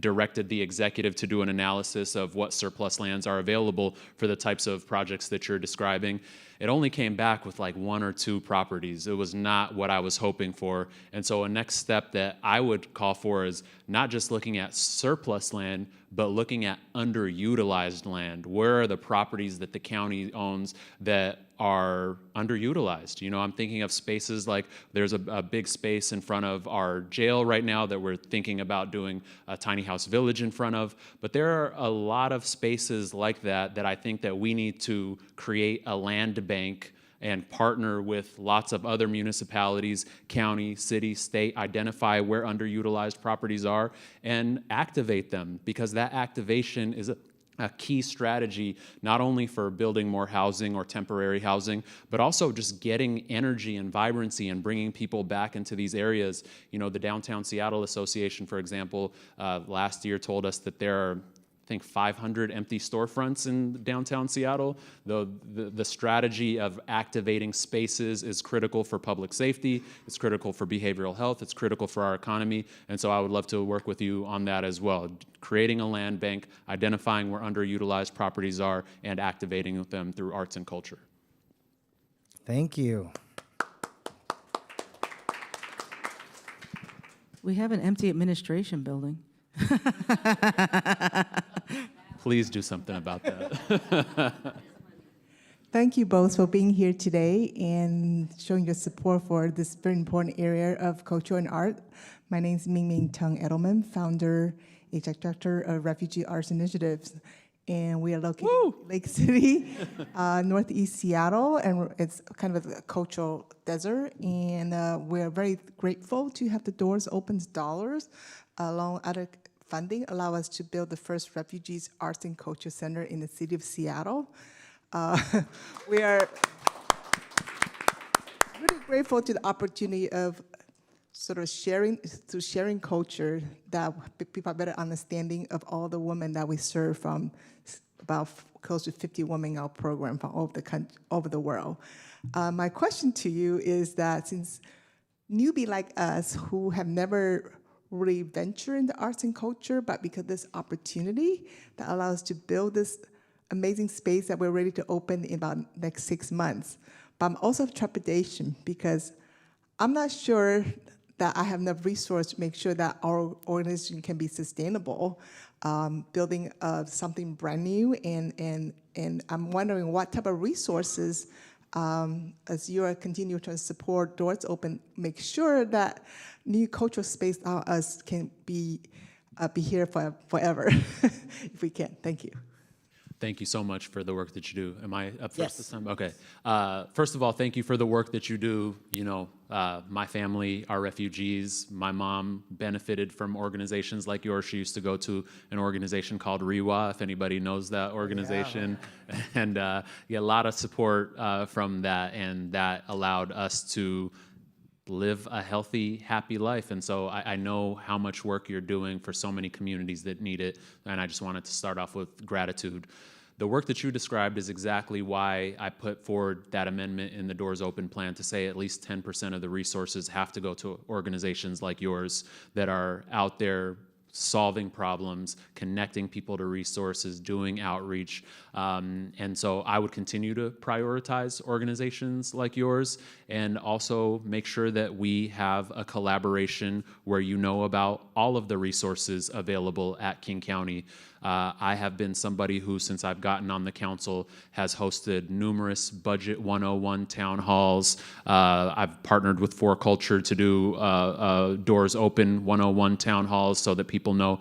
directed the executive to do an analysis of what surplus lands are available for the types of projects that you're describing. It only came back with 1 or 2 properties. It was not what I was hoping for. And so a next step that I would call for is not just looking at surplus land, but looking at underutilized land. Where are the properties that the county owns that are underutilized? I'm thinking of spaces there's a big space in front of our jail right now that we're thinking about doing a tiny house village in front of. But there are a lot of spaces like that I think that we need to create a land bank and partner with lots of other municipalities, county, city, state, identify where underutilized properties are and activate them, because that activation is a key strategy, not only for building more housing or temporary housing, but also just getting energy and vibrancy and bringing people back into these areas. The Downtown Seattle Association, for example, last year told us that there are, I think, 500 empty storefronts in downtown Seattle. The strategy of activating spaces is critical for public safety, it's critical for behavioral health, it's critical for our economy, and so I would love to work with you on that as well. Creating a land bank, identifying where underutilized properties are, and activating them through arts and culture. Thank you. We have an empty administration building. Please do something about that. Thank you both for being here today and showing your support for this very important area of culture and art. My name is Ming Tung Edelman, founder, executive director of Refugee Arts Initiatives. And we are located in Lake City, northeast Seattle, and it's kind of a cultural desert. And we're very grateful to have the Doors Open dollars, along other funding, allow us to build the first Refugees Arts and Culture Center in the city of Seattle. We are really grateful to the opportunity of sort of sharing culture, that people have better understanding of all the women that we serve, from about close to 50 women-out programs from over the world. My question to you is that since newbie like us who have never really ventured into arts and culture, but because of this opportunity that allows us to build this amazing space that we're ready to open in about next 6 months. But I'm also have trepidation because I'm not sure that I have enough resource to make sure that our organization can be sustainable, building something brand new, and I'm wondering what type of resources, as you are continuing to support Doors Open, make sure that new cultural space us can be here forever, if we can. Thank you. Thank you so much for the work that you do. Am I up first Yes. this time? Okay. First of all, thank you for the work that you do. You know, my family are refugees. My mom benefited from organizations like yours. She used to go to an organization called REWA, if anybody knows that organization. Yeah. And yeah, a lot of support from that, and that allowed us to live a healthy, happy life. And so I know how much work you're doing for so many communities that need it. And I just wanted to start off with gratitude. The work that you described is exactly why I put forward that amendment in the Doors Open plan to say at least 10% of the resources have to go to organizations like yours that are out there solving problems, connecting people to resources, doing outreach. And so I would continue to prioritize organizations like yours, and also make sure that we have a collaboration where you know about all of the resources available at King County. I have been somebody who, since I've gotten on the council, has hosted numerous Budget 101 town halls. I've partnered with For Culture to do Doors Open 101 town halls so that people know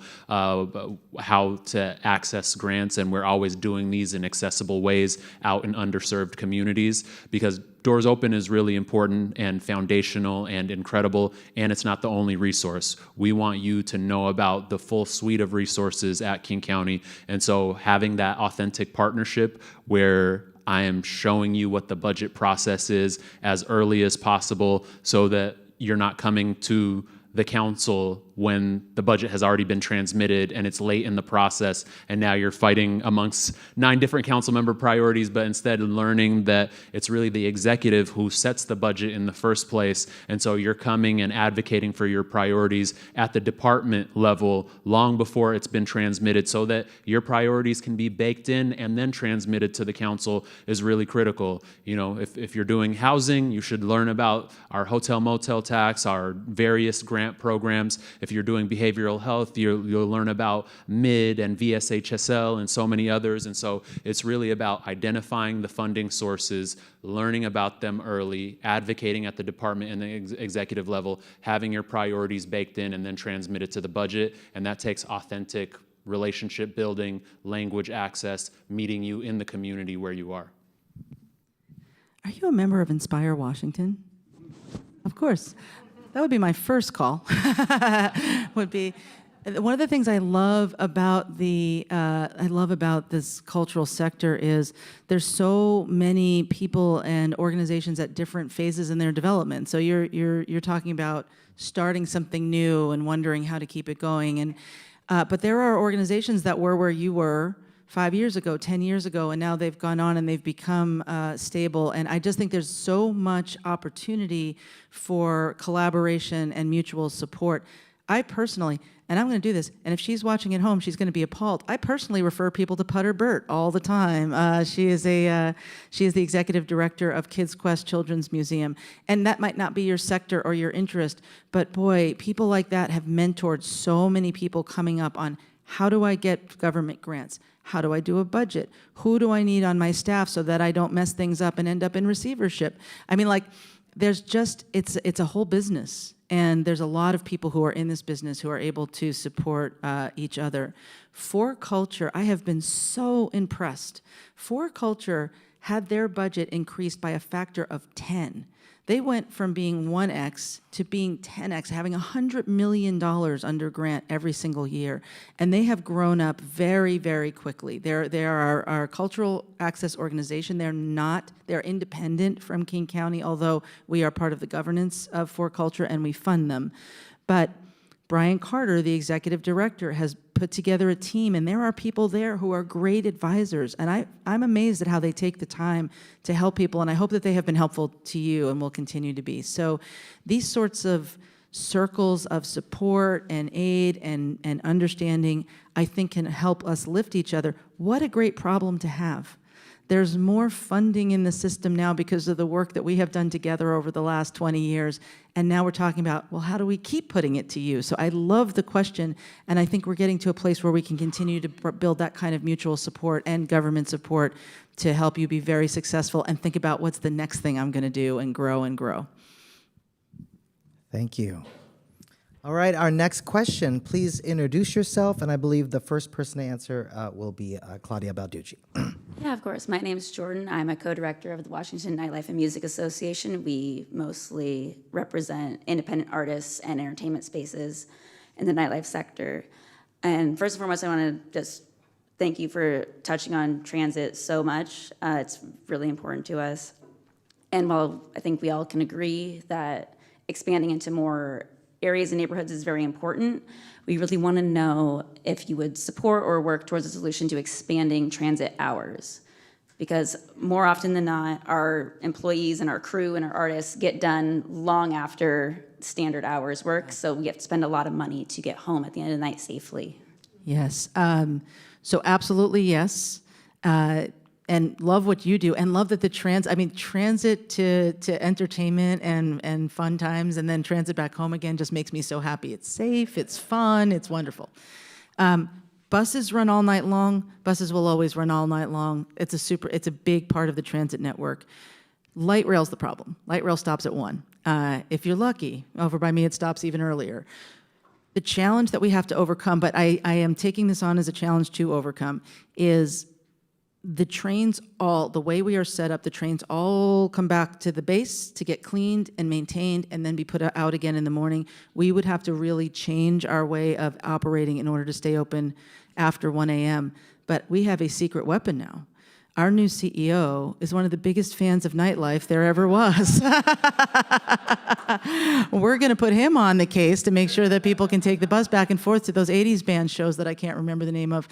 how to access grants, and we're always doing these in accessible ways out in underserved communities, because Doors Open is really important and foundational and incredible, and it's not the only resource. We want you to know about the full suite of resources at King County, and so having that authentic partnership where I am showing you what the budget process is as early as possible so that you're not coming to the council when the budget has already been transmitted and it's late in the process, and now you're fighting amongst 9 different council member priorities, but instead learning that it's really the executive who sets the budget in the first place. And so you're coming and advocating for your priorities at the department level long before it's been transmitted, so that your priorities can be baked in and then transmitted to the council is really critical. You know, if you're doing housing, you should learn about our hotel motel tax, our various grant programs. If you're doing behavioral health, you'll learn about MID and VSHSL and so many others. And so it's really about identifying the funding sources, learning about them early, advocating at the department and the executive level, having your priorities baked in, and then transmitted to the budget. And that takes authentic relationship building, language access, meeting you in the community where you are. Are you a member of Inspire Washington? Of course. That would be my first call. Would be one of the things I love about this cultural sector is there's so many people and organizations at different phases in their development. So you're talking about starting something new and wondering how to keep it going, and but there are organizations that were where you were 5 years ago, 10 years ago, and now they've gone on and they've become stable. And I just think there's so much opportunity for collaboration and mutual support. I personally, and I'm going to do this, and if she's watching at home, she's going to be appalled. I personally refer people to Putter Burt all the time. She is the executive director of Kids Quest Children's Museum, and that might not be your sector or your interest, but boy, people like that have mentored so many people coming up on how do I get government grants? How do I do a budget? Who do I need on my staff so that I don't mess things up and end up in receivership? I mean, like, there's just, it's a whole business. And there's a lot of people who are in this business who are able to support each other. For Culture, I have been so impressed. For Culture had their budget increased by a factor of 10. They went from being 1x to being 10x, having $100 million under grant every single year. And they have grown up very, very quickly. They are our cultural access organization. They're independent from King County, although we are part of the governance of For Culture and we fund them. But Brian Carter, the executive director, has put together a team, and there are people there who are great advisors. And I'm amazed at how they take the time to help people, and I hope that they have been helpful to you and will continue to be. So these sorts of circles of support and aid and understanding, I think, can help us lift each other. What a great problem to have. There's more funding in the system now because of the work that we have done together over the last 20 years. And now we're talking about, well, how do we keep putting it to use? So I love the question, and I think we're getting to a place where we can continue to build that kind of mutual support and government support to help you be very successful and think about what's the next thing I'm going to do and grow and grow. Thank you. All right, our next question. Please introduce yourself, and I believe the first person to answer will be Claudia Balducci. Yeah, of course. My name is Jordan. I'm a co-director of the Washington Nightlife and Music Association. We mostly represent independent artists and entertainment spaces in the nightlife sector. And first and foremost, I want to just thank you for touching on transit so much. It's really important to us. And while I think we all can agree that expanding into more areas and neighborhoods is very important, we really want to know if you would support or work towards a solution to expanding transit hours. Because more often than not, our employees and our crew and our artists get done long after standard hours work, so we have to spend a lot of money to get home at the end of the night safely. Yes. So absolutely yes. And love what you do, and love that the transit to entertainment and fun times, and then transit back home again just makes me so happy. It's safe, it's fun, it's wonderful. Buses run all night long. Buses will always run all night long. It's a big part of the transit network. Light rail's the problem. Light rail stops at 1. If you're lucky, over by me it stops even earlier. The challenge that we have to overcome, but I am taking this on as a challenge to overcome, is the trains the way we are set up, the trains all come back to the base to get cleaned and maintained and then be put out again in the morning. We would have to really change our way of operating in order to stay open after 1 a.m. But we have a secret weapon now. Our new CEO is one of the biggest fans of nightlife there ever was. We're going to put him on the case to make sure that people can take the bus back and forth to those 80s band shows that I can't remember the name of.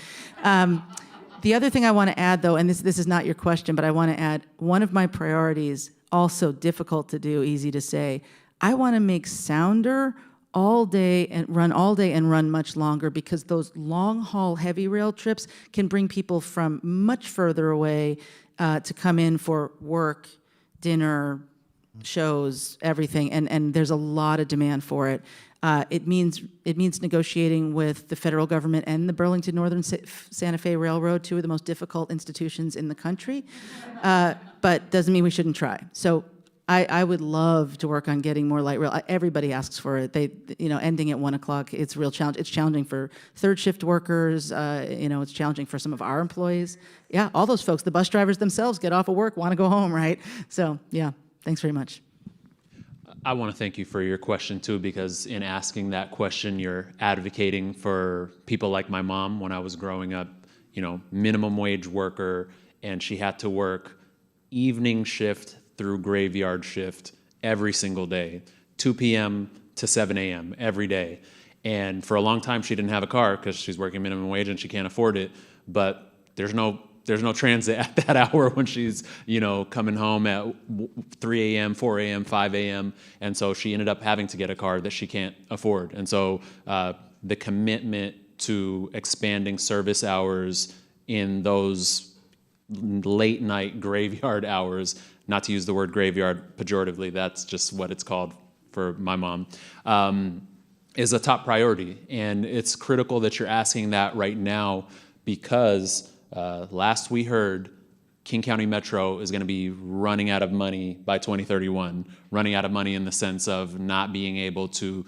The other thing I want to add, though, and this is not your question, but I want to add, one of my priorities, also difficult to do, easy to say, I want to make Sounder all day and run much longer, because those long-haul heavy rail trips can bring people from much further away to come in for work, dinner, shows, everything, and there's a lot of demand for it. It means negotiating with the federal government and the Burlington Northern Santa Fe Railroad, two of the most difficult institutions in the country, but doesn't mean we shouldn't try. So I would love to work on getting more light rail. Everybody asks for it. Ending at 1 o'clock, it's a real challenge. It's challenging for third shift workers. It's challenging for some of our employees. Yeah, all those folks, the bus drivers themselves get off of work, want to go home, right? So yeah, thanks very much. I want to thank you for your question, too, because in asking that question, you're advocating for people like my mom. When I was growing up, minimum wage worker, and she had to work evening shift through graveyard shift every single day, 2 p.m. to 7 a.m. every day. And for a long time, she didn't have a car because she's working minimum wage and she can't afford it. But there's no transit at that hour when she's, coming home at 3 a.m., 4 a.m., 5 a.m. And so she ended up having to get a car that she can't afford. And so the commitment to expanding service hours in those late night graveyard hours, not to use the word graveyard pejoratively, that's just what it's called for my mom, is a top priority. And it's critical that you're asking that right now, because last we heard, King County Metro is going to be running out of money by 2031, running out of money in the sense of not being able to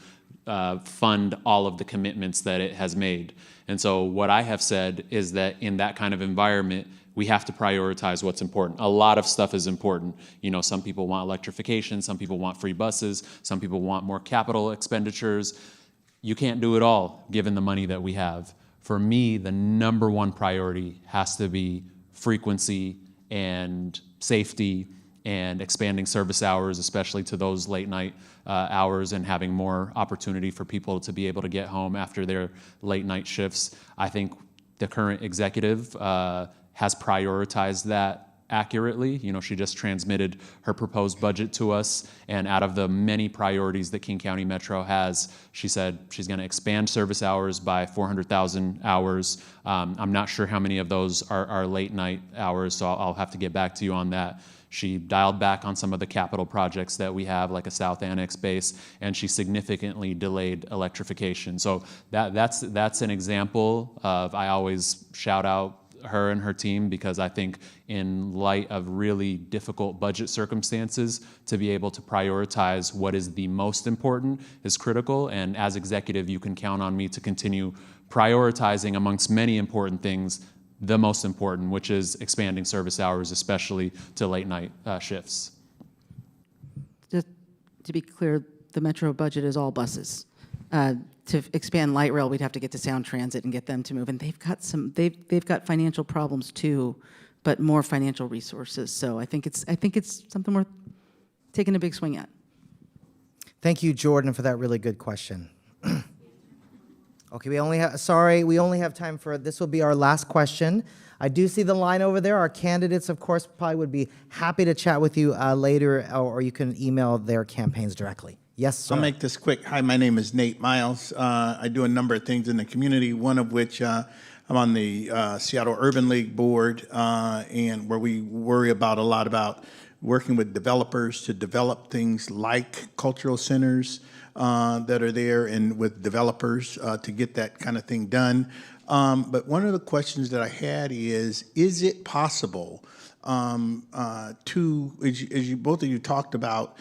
fund all of the commitments that it has made. And so what I have said is that in that kind of environment, we have to prioritize what's important. A lot of stuff is important. Some people want electrification, some people want free buses, some people want more capital expenditures. You can't do it all given the money that we have. For me, the number one priority has to be frequency and safety and expanding service hours, especially to those late night hours, and having more opportunity for people to be able to get home after their late night shifts. I think the current executive has prioritized that accurately. You know, she just transmitted her proposed budget to us, and out of the many priorities that King County Metro has, she said she's going to expand service hours by 400,000 hours. I'm not sure how many of those are late night hours, so I'll have to get back to you on that. She dialed back on some of the capital projects that we have, like a South Annex base, and she significantly delayed electrification. So that's an example of, I always shout out her and her team, because I think in light of really difficult budget circumstances, to be able to prioritize what is the most important is critical. And as executive, you can count on me to continue prioritizing amongst many important things the most important, which is expanding service hours, especially to late night shifts. Just to be clear, the Metro budget is all buses. To expand light rail, we'd have to get to Sound Transit and get them to move, and they've got financial problems too, but more financial resources. So I think it's something worth taking a big swing at. Thank you, Jordan, for that really good question. Okay, we only have time for, this will be our last question. I do see the line over there. Our candidates, of course, probably would be happy to chat with you later, or you can email their campaigns directly. Yes, sir. I'll make this quick. Hi, my name is Nate Miles. I do a number of things in the community, one of which I'm on the Seattle Urban League board, and where we worry about a lot about working with developers to develop things like cultural centers that are there, and with developers to get that kind of thing done. But one of the questions that I had is it possible to, as you both of you talked about,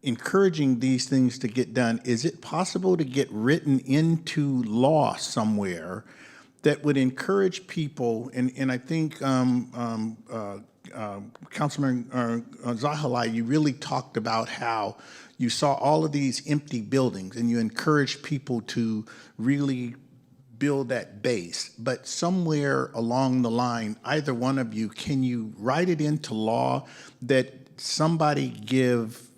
encouraging these things to get done, is it possible to get written into law somewhere that would encourage people, and I think Councilman Zahalai, you really talked about how you saw all of these empty buildings and you encouraged people to really build that base. But somewhere along the line, either one of you, can you write it into law that somebody give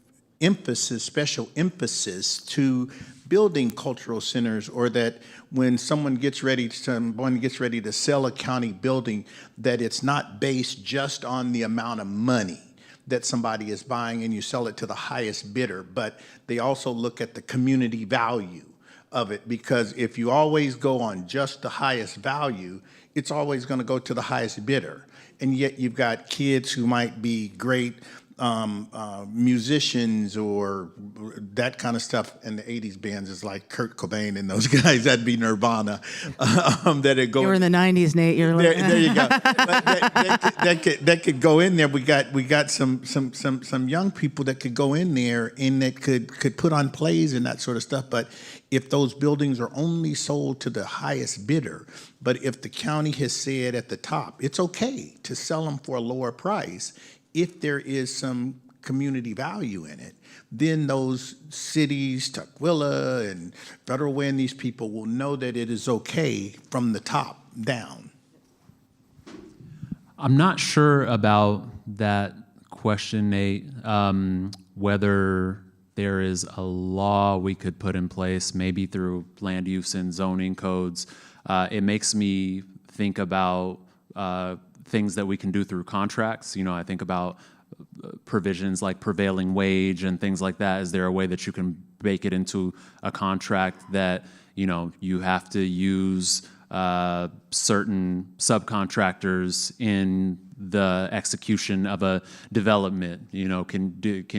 emphasis, special emphasis to building cultural centers, or that when someone gets ready to sell a county building, that it's not based just on the amount of money that somebody is buying and you sell it to the highest bidder, but they also look at the community value of it, because if you always go on just the highest value, it's always going to go to the highest bidder. And yet you've got kids who might be great musicians or that kind of stuff. In the 80s bands is like Kurt Cobain and those guys, that'd be Nirvana. That it go. You were in the 90s, Nate. You're like, there you go. that could go in there. We got some young people that could go in there and that could put on plays and that sort of stuff. But if those buildings are only sold to the highest bidder, but if the county has said at the top, it's okay to sell them for a lower price, if there is some community value in it, then those cities, Tukwila and Federal Way, and these people will know that it is okay from the top down. I'm not sure about that question, Nate, whether there is a law we could put in place, maybe through land use and zoning codes. It makes me think about things that we can do through contracts. You know, I think about provisions like prevailing wage and things like that. Is there a way that you can bake it into a contract that, you know, you have to use certain subcontractors in the execution of a development? You know, can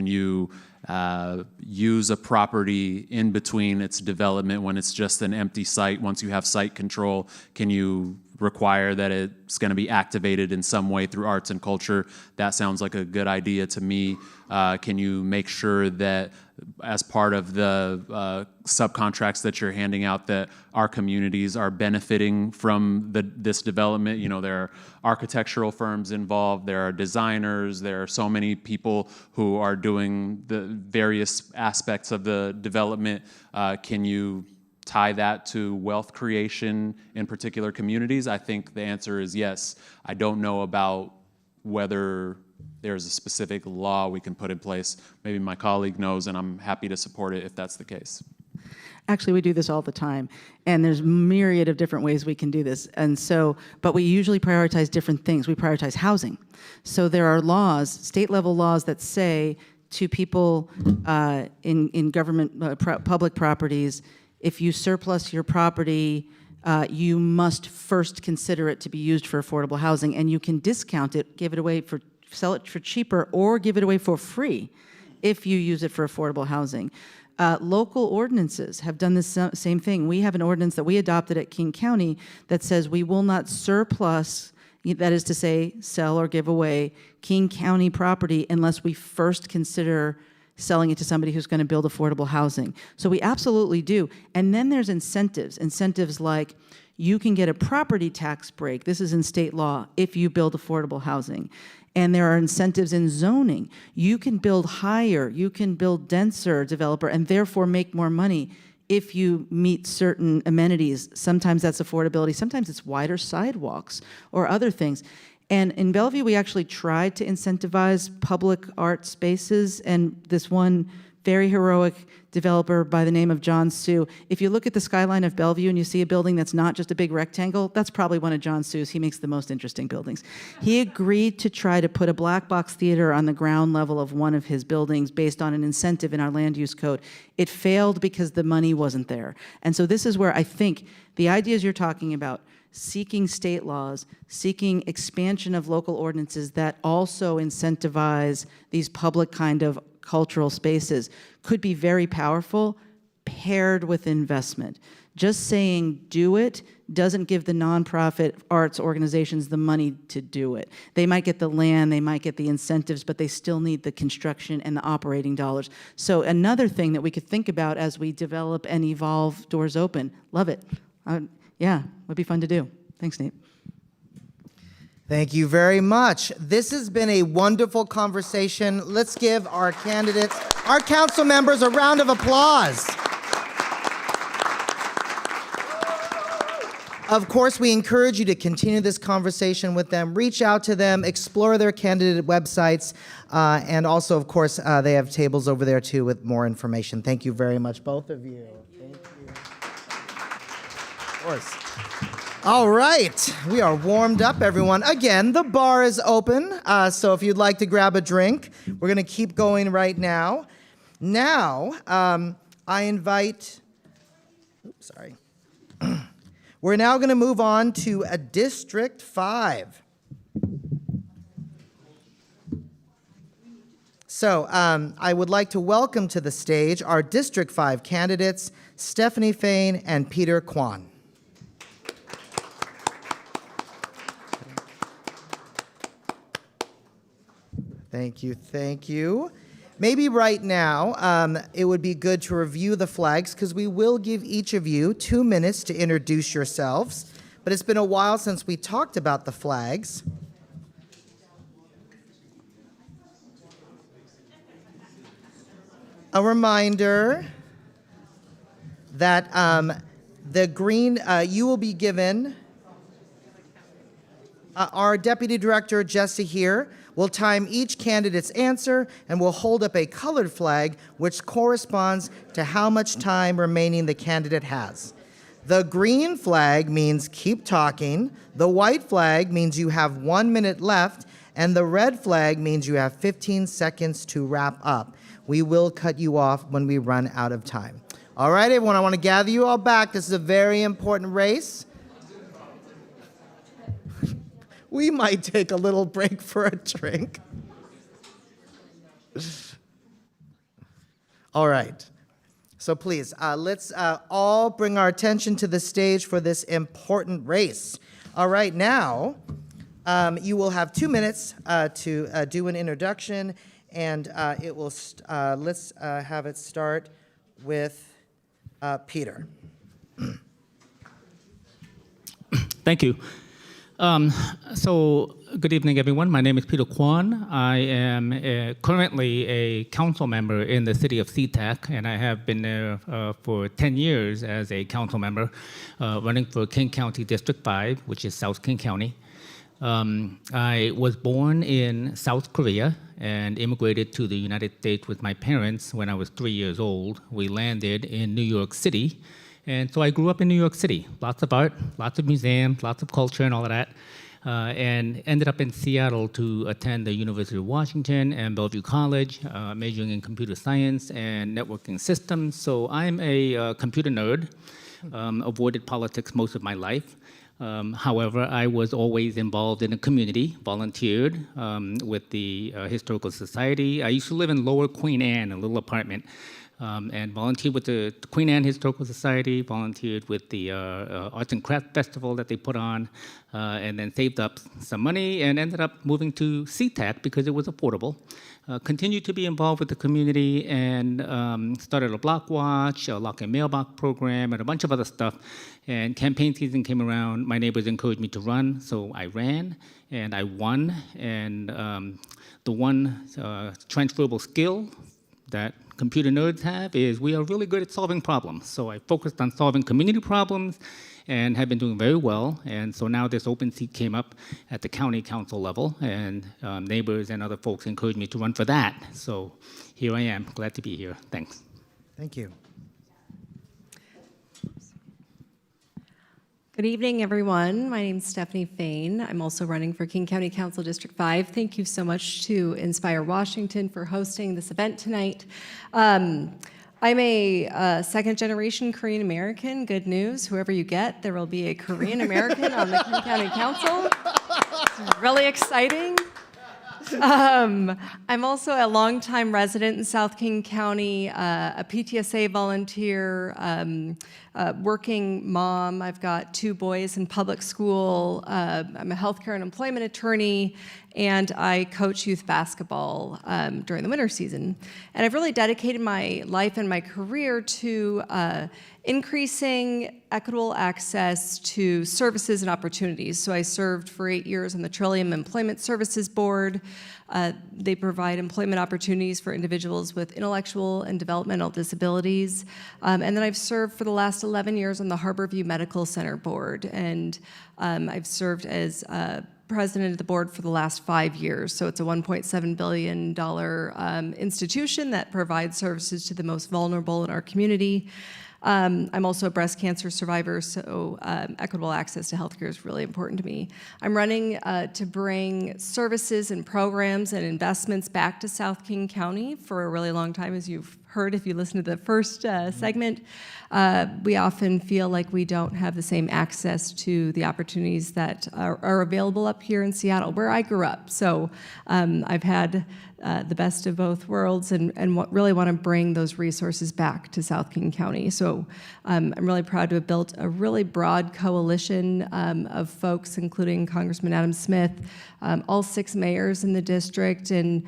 you use a property in between its development when it's just an empty site? Once you have site control, can you require that it's going to be activated in some way through arts and culture? That sounds like a good idea to me. Can you make sure that as part of the subcontracts that you're handing out, that our communities are benefiting from this development? You know, there are architectural firms involved, there are designers, there are so many people who are doing the various aspects of the development. Can you tie that to wealth creation in particular communities? I think the answer is yes. I don't know about whether there's a specific law we can put in place. Maybe my colleague knows, and I'm happy to support it if that's the case. Actually, we do this all the time, and there's myriad of different ways we can do this. And so, but we usually prioritize different things. We prioritize housing. So there are laws, state-level laws that say to people in government public properties, if you surplus your property, you must first consider it to be used for affordable housing, and you can discount it, give it away sell it for cheaper, or give it away for free if you use it for affordable housing. Local ordinances have done the same thing. We have an ordinance that we adopted at King County that says we will not surplus, that is to say, sell or give away King County property unless we first consider selling it to somebody who's going to build affordable housing. So we absolutely do. And then there's incentives like you can get a property tax break, this is in state law, if you build affordable housing. And there are incentives in zoning. You can build higher, you can build denser developer, and therefore make more money if you meet certain amenities. Sometimes that's affordability, sometimes it's wider sidewalks or other things. And in Bellevue, we actually tried to incentivize public art spaces, and this one very heroic developer by the name of John Sue. If you look at the skyline of Bellevue and you see a building that's not just a big rectangle, that's probably one of John Sue's. He makes the most interesting buildings. He agreed to try to put a black box theater on the ground level of one of his buildings based on an incentive in our land use code. It failed because the money wasn't there. And so this is where I think the ideas you're talking about, seeking state laws, seeking expansion of local ordinances that also incentivize these public kind of cultural spaces could be very powerful paired with investment. Just saying do it doesn't give the nonprofit arts organizations the money to do it. They might get the land, they might get the incentives, but they still need the construction and the operating dollars. So another thing that we could think about as we develop and evolve Doors Open, love it. Yeah, would be fun to do. Thanks, Nate. Thank you very much. This has been a wonderful conversation. Let's give our candidates, our council members, a round of applause. Of course, we encourage you to continue this conversation with them, reach out to them, explore their candidate websites, and also, of course, they have tables over there too with more information. Thank you very much, both of you. Thank you. Of course. All right, we are warmed up, everyone. Again, the bar is open, so if you'd like to grab a drink, we're going to keep going right now. Now, I invite, we're now going to move on to a District 5. So I would like to welcome to the stage our District 5 candidates, Stephanie Fain and Peter Kwan. Thank you, thank you. Maybe right now, it would be good to review the flags because we will give each of you 2 minutes to introduce yourselves. But it's been a while since we talked about the flags. A reminder that the green, you will be given, our Deputy Director, Jesse here, will time each candidate's answer and will hold up a colored flag which corresponds to how much time remaining the candidate has. The green flag means keep talking, the white flag means you have 1 minute left, and the red flag means you have 15 seconds to wrap up. We will cut you off when we run out of time. All right, everyone, I want to gather you all back. This is a very important race. We might take a little break for a drink. All right. So please, let's all bring our attention to the stage for this important race. All right, now, you will have 2 minutes to do an introduction, and it will. Let's have it start with Peter. Thank you. So, good evening, everyone. My name is Peter Kwan. I am currently a council member in the city of SeaTac, and I have been there for 10 years as a council member, running for King County District 5, which is South King County. I was born in South Korea and immigrated to the United States with my parents when I was 3 years old. We landed in New York City, and so I grew up in New York City. Lots of art, lots of museums, lots of culture and all of that. And ended up in Seattle to attend the University of Washington and Bellevue College, majoring in computer science and networking systems. So I'm a computer nerd, avoided politics most of my life. However, I was always involved in the community, volunteered with the Historical Society. I used to live in Lower Queen Anne, a little apartment, and volunteered with the Queen Anne Historical Society, volunteered with the Arts and Crafts Festival that they put on, and then saved up some money and ended up moving to SeaTac because it was affordable. Continued to be involved with the community and started a block watch, a lock and mailbox program, and a bunch of other stuff. And campaign season came around. My neighbors encouraged me to run, so I ran and I won. And the one transferable skill that computer nerds have is we are really good at solving problems. So I focused on solving community problems and have been doing very well. And so now this open seat came up at the county council level, and neighbors and other folks encouraged me to run for that. So here I am, glad to be here. Thanks. Thank you. Good evening, everyone. My name is Stephanie Fain. I'm also running for King County Council District 5. Thank you so much to Inspire Washington for hosting this event tonight. I'm a second-generation Korean American. Good news, whoever you get, there will be a Korean American on the King County Council. It's really exciting. I'm also a longtime resident in South King County, a PTSA volunteer, working mom. I've got 2 boys in public school. I'm a healthcare and employment attorney, and I coach youth basketball during the winter season. And I've really dedicated my life and my career to increasing equitable access to services and opportunities. So I served for 8 years on the Trillium Employment Services Board. They provide employment opportunities for individuals with intellectual and developmental disabilities. And then I've served for the last 11 years on the Harborview Medical Center Board. And I've served as president of the board for the last 5 years. So it's a $1.7 billion institution that provides services to the most vulnerable in our community. I'm also a breast cancer survivor, so equitable access to healthcare is really important to me. I'm running to bring services and programs and investments back to South King County for a really long time, as you've heard if you listen to the first segment. We often feel like we don't have the same access to the opportunities that are available up here in Seattle, where I grew up. So I've had the best of both worlds and really want to bring those resources back to South King County. So I'm really proud to have built a really broad coalition of folks, including Congressman Adam Smith, all 6 mayors in the district, and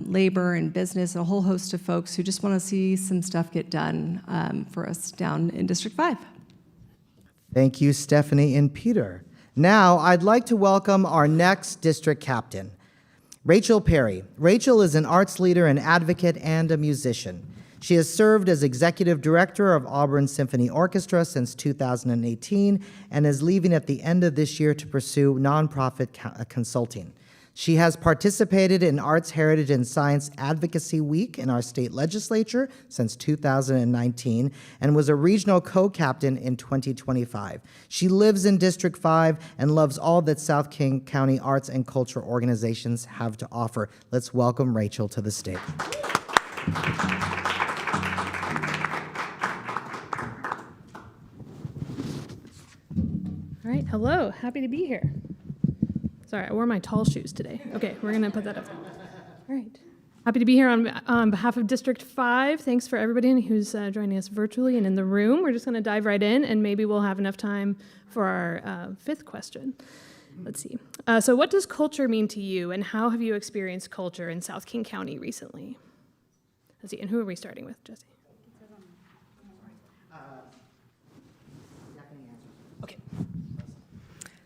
labor and business, and a whole host of folks who just want to see some stuff get done for us down in District 5. Thank you, Stephanie and Peter. Now, I'd like to welcome our next district captain, Rachel Perry. Rachel is an arts leader, an advocate, and a musician. She has served as executive director of Auburn Symphony Orchestra since 2018 and is leaving at the end of this year to pursue nonprofit consulting. She has participated in Arts, Heritage, and Science Advocacy Week in our state legislature since 2019 and was a regional co-captain in 2025. She lives in District 5 and loves all that South King County arts and culture organizations have to offer. Let's welcome Rachel to the stage. All right, hello, happy to be here. Sorry, I wore my tall shoes today. Okay, we're gonna put that up. All right, happy to be here on behalf of District 5. Thanks for everybody who's joining us virtually and in the room. We're just gonna dive right in, and maybe we'll have enough time for our 5th question. Let's see. So what does culture mean to you, and how have you experienced culture in South King County recently? Let's see, and who are we starting with, Jesse? Okay.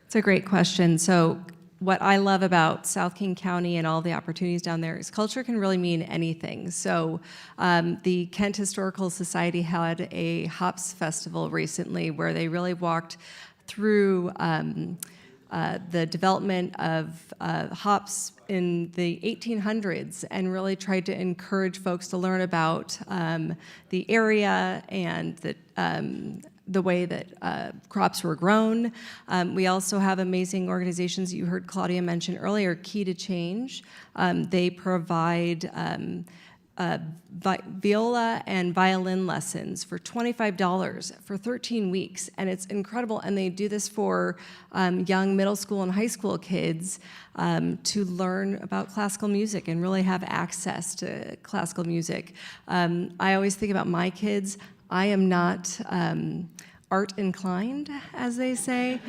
It's a great question. So what I love about South King County and all the opportunities down there is culture can really mean anything. So the Kent Historical Society had a Hops Festival recently where they really walked through the development of hops in the 1800s and really tried to encourage folks to learn about the area and the way that crops were grown. We also have amazing organizations you heard Claudia mention earlier, Key to Change. They provide viola and violin lessons for $25 for 13 weeks, and it's incredible. And they do this for young middle school and high school kids to learn about classical music and really have access to classical music. I always think about my kids. I am not art inclined, as they say.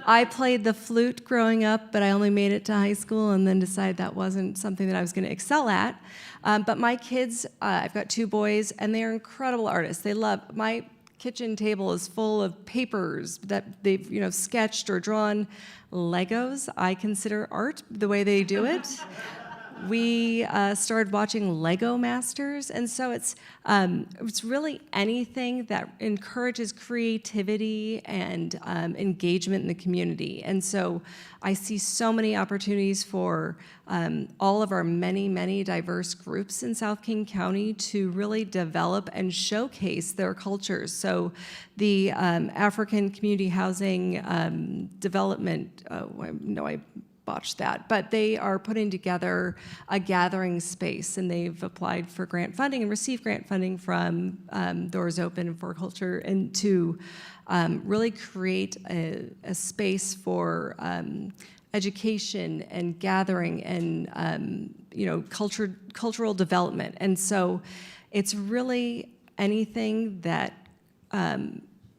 I played the flute growing up, but I only made it to high school and then decided that wasn't something that I was going to excel at. But my kids, I've got 2 boys, and they're incredible artists. They love, my kitchen table is full of papers that they've sketched or drawn. Legos, I consider art the way they do it. We started watching Lego Masters, and so it's really anything that encourages creativity and engagement in the community. And so I see so many opportunities for all of our many, many diverse groups in South King County to really develop and showcase their cultures. So the African Community Housing Development, I botched that, but they are putting together a gathering space, and they've applied for grant funding and received grant funding from Doors Open for Culture, and to really create a space for education and gathering and cultural development. And so it's really anything that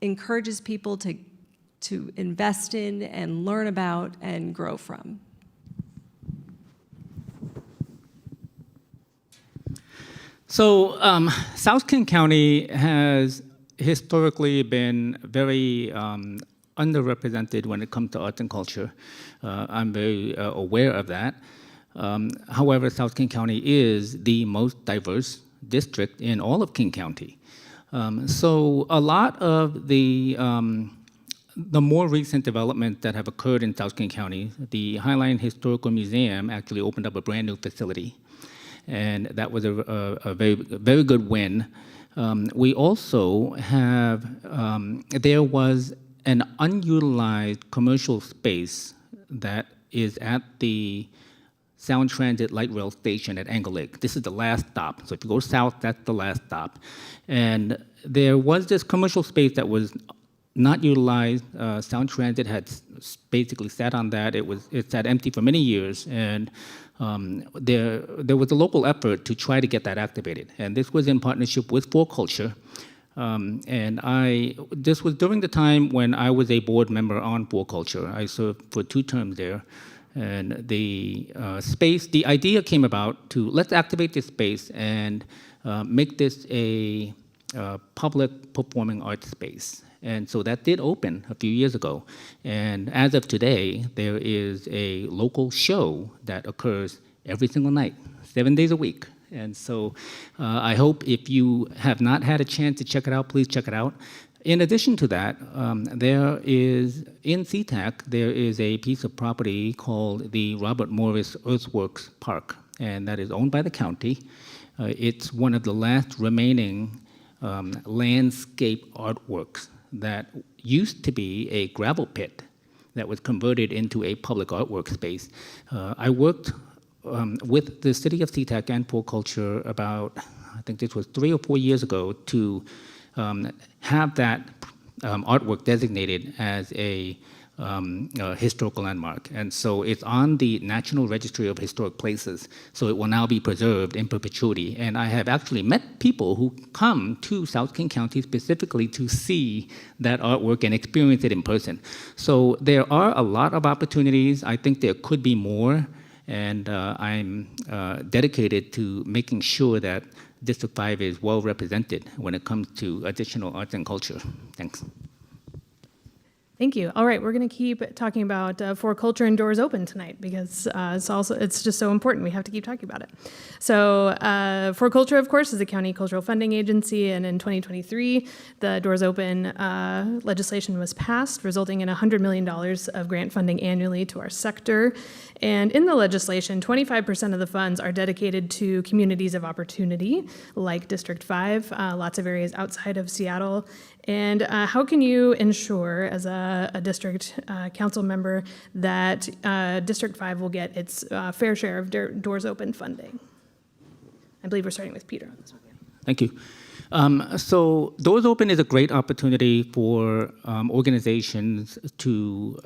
encourages people to invest in and learn about and grow from. So South King County has historically been very underrepresented when it comes to arts and culture. I'm very aware of that. However, South King County is the most diverse district in all of King County. So a lot of the more recent developments that have occurred in South King County, the Highline Historical Museum actually opened up a brand new facility, and that was a very, very good win. We also have, there was an unutilized commercial space that is at the Sound Transit Light Rail Station at Angle Lake. This is the last stop. So if you go south, that's the last stop. And there was this commercial space that was not utilized. Sound Transit had basically sat on that. It sat empty for many years, and there was a local effort to try to get that activated. And this was in partnership with For Culture. This was during the time when I was a board member on For Culture. I served for 2 terms there. And the idea came about to let's activate this space and make this a public performing arts space. And so that did open a few years ago. And as of today, there is a local show that occurs every single night, 7 days a week. And so I hope if you have not had a chance to check it out, please check it out. In addition to that, there is, in SeaTac, there is a piece of property called the Robert Morris Earthworks Park, and that is owned by the county. It's one of the last remaining landscape artworks that used to be a gravel pit that was converted into a public artwork space. I worked with the city of SeaTac and For Culture about, I think this was 3 or 4 years ago, to have that artwork designated as a historical landmark. And so it's on the National Registry of Historic Places, so it will now be preserved in perpetuity. And I have actually met people who come to South King County specifically to see that artwork and experience it in person. So there are a lot of opportunities. I think there could be more, and I'm dedicated to making sure that District 5 is well represented when it comes to additional arts and culture. Thanks. Thank you. All right, we're going to keep talking about For Culture and Doors Open tonight because it's just so important. We have to keep talking about it. So For Culture, of course, is a county cultural funding agency, and in 2023, the Doors Open legislation was passed, resulting in $100 million of grant funding annually to our sector. And in the legislation, 25% of the funds are dedicated to communities of opportunity, like District 5, lots of areas outside of Seattle. And how can you ensure, as a district council member, that District 5 will get its fair share of Doors Open funding? I believe we're starting with Peter on this one. Thank you. So Doors Open is a great opportunity for organizations to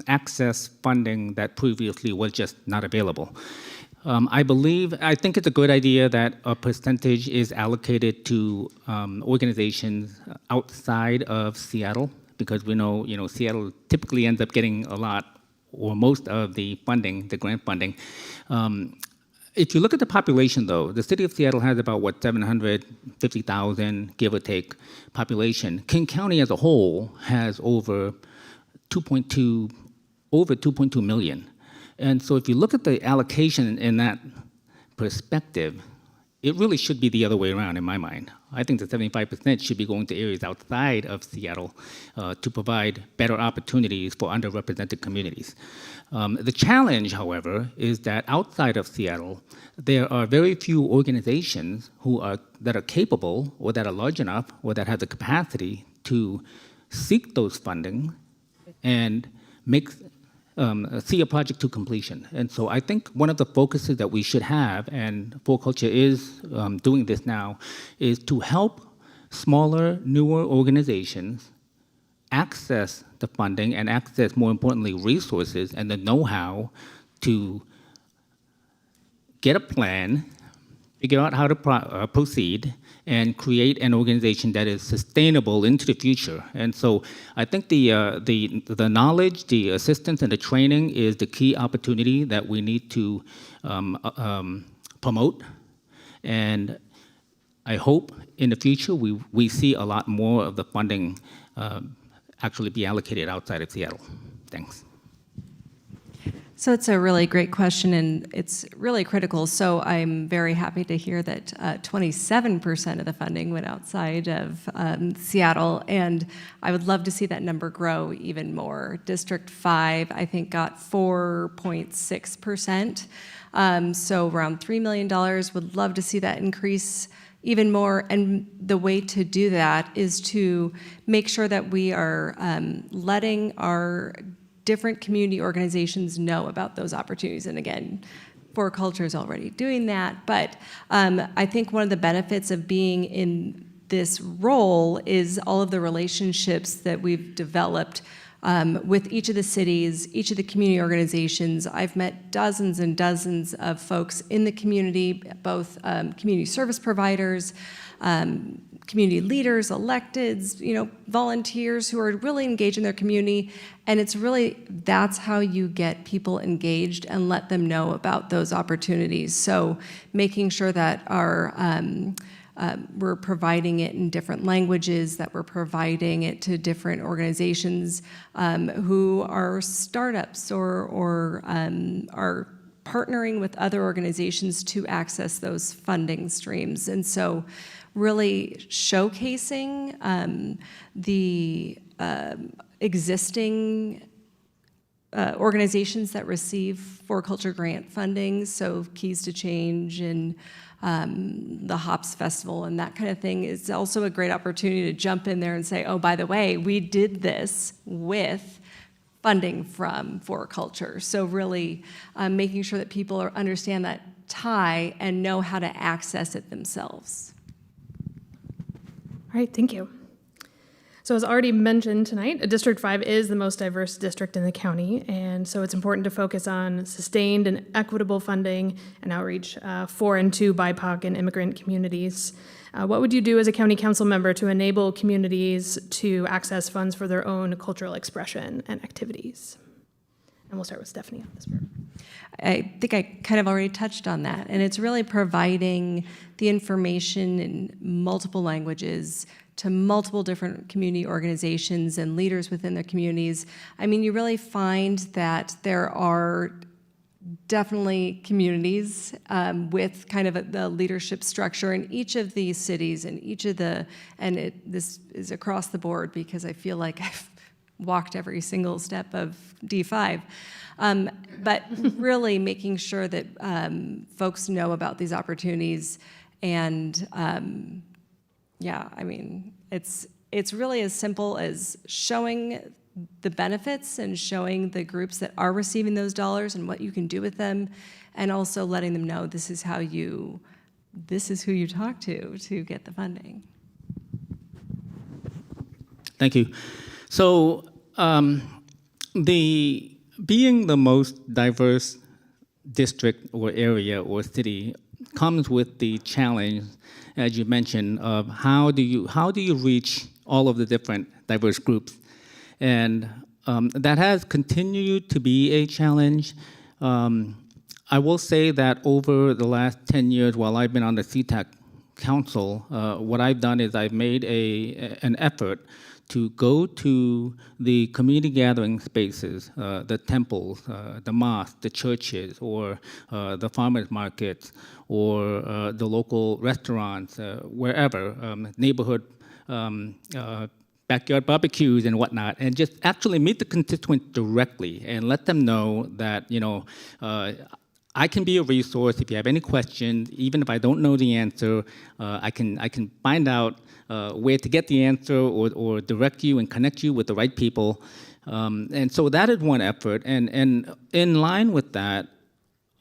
access funding that previously was just not available. I think it's a good idea that a percentage is allocated to organizations outside of Seattle, because we know, Seattle typically ends up getting a lot or most of the funding, the grant funding. If you look at the population, though, the city of Seattle has about, 750,000, give or take, population. King County as a whole has over 2.2 million. And so if you look at the allocation in that perspective, it really should be the other way around in my mind. I think the 75% should be going to areas outside of Seattle to provide better opportunities for underrepresented communities. The challenge, however, is that outside of Seattle, there are very few organizations that are capable or that are large enough or that have the capacity to seek those funding and see a project to completion. And so I think one of the focuses that we should have, and For Culture is doing this now, is to help smaller, newer organizations access the funding and access, more importantly, resources and the know-how to get a plan, figure out how to proceed, and create an organization that is sustainable into the future. And so I think the knowledge, the assistance, and the training is the key opportunity that we need to promote. And I hope in the future we see a lot more of the funding actually be allocated outside of Seattle. Thanks. So it's a really great question, and it's really critical. So I'm very happy to hear that 27% of the funding went outside of Seattle, and I would love to see that number grow even more. District 5, I think, got 4.6%, so around $3 million. Would love to see that increase even more, and the way to do that is to make sure that we are letting our different community organizations know about those opportunities. And again, For Culture is already doing that, but I think one of the benefits of being in this role is all of the relationships that we've developed with each of the cities, each of the community organizations. I've met dozens and dozens of folks in the community, both community service providers, community leaders, electeds, volunteers who are really engaged in their community. And that's how you get people engaged and let them know about those opportunities. So making sure that we're providing it in different languages, that we're providing it to different organizations who are startups or are partnering with other organizations to access those funding streams. And so really showcasing the existing organizations that receive For Culture grant funding, so Keys to Change and the Hops Festival and that kind of thing is also a great opportunity to jump in there and say, oh, by the way, we did this with funding from For Culture. So really making sure that people understand that tie and know how to access it themselves. All right, thank you. So as already mentioned tonight, District 5 is the most diverse district in the county, and so it's important to focus on sustained and equitable funding and outreach for and to BIPOC and immigrant communities. What would you do as a county council member to enable communities to access funds for their own cultural expression and activities? And we'll start with Stephanie on this part. I think I kind of already touched on that, and it's really providing the information in multiple languages to multiple different community organizations and leaders within their communities. I mean, you really find that there are definitely communities with kind of the leadership structure in each of these cities and this is across the board because I feel like I've walked every single step of D5. But really making sure that folks know about these opportunities and yeah, I mean, it's really as simple as showing the benefits and showing the groups that are receiving those dollars and what you can do with them, and also letting them know this is who you talk to get the funding. Thank you. So, being the most diverse district or area or city comes with the challenge, as you mentioned, of how do you reach all of the different diverse groups, and that has continued to be a challenge. I will say that over the last 10 years, while I've been on the CTAC Council, what I've done is I've made an effort to go to the community gathering spaces, the temples, the mosques, the churches, or the farmers markets, or the local restaurants, wherever, neighborhood backyard barbecues and whatnot, and just actually meet the constituents directly and let them know that, I can be a resource if you have any questions. Even if I don't know the answer, I can find out where to get the answer or direct you and connect you with the right people. And so that is one effort. And in line with that,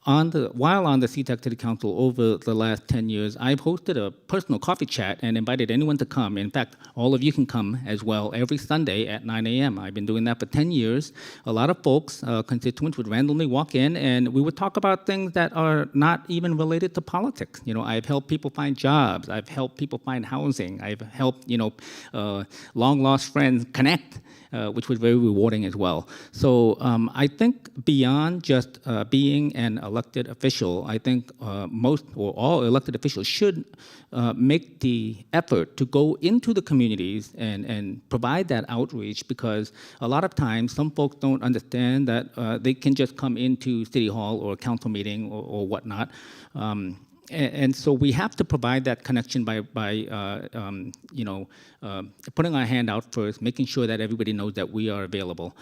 while on the CTAC City Council over the last 10 years, I've hosted a personal coffee chat and invited anyone to come. In fact, all of you can come as well every Sunday at 9 a.m. I've been doing that for 10 years. A lot of folks, constituents, would randomly walk in and we would talk about things that are not even related to politics. I've helped people find jobs. I've helped people find housing. I've helped, long-lost friends connect. Which was very rewarding as well. So I think beyond just being an elected official, I think most or all elected officials should make the effort to go into the communities and provide that outreach, because a lot of times some folks don't understand that they can just come into City Hall or a council meeting or whatnot. And so we have to provide that connection by putting our hand out first, making sure that everybody knows that we are available.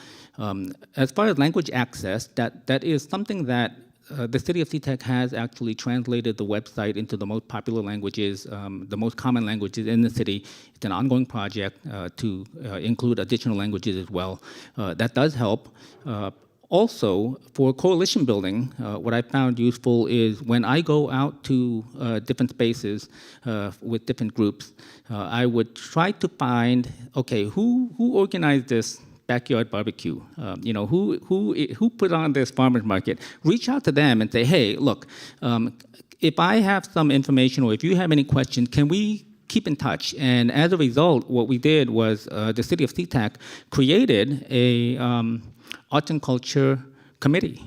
As far as language access, that is something that the city of SeaTac has actually translated the website into the most popular languages, the most common languages in the city. It's an ongoing project to include additional languages as well. That does help. Also, for coalition building, what I found useful is when I go out to different spaces with different groups, I would try to find, okay, who organized this backyard barbecue? Who put on this farmers market? Reach out to them and say, hey, look, if I have some information or if you have any questions, can we keep in touch? And as a result, what we did was the city of SeaTac created a Arts and Culture Committee.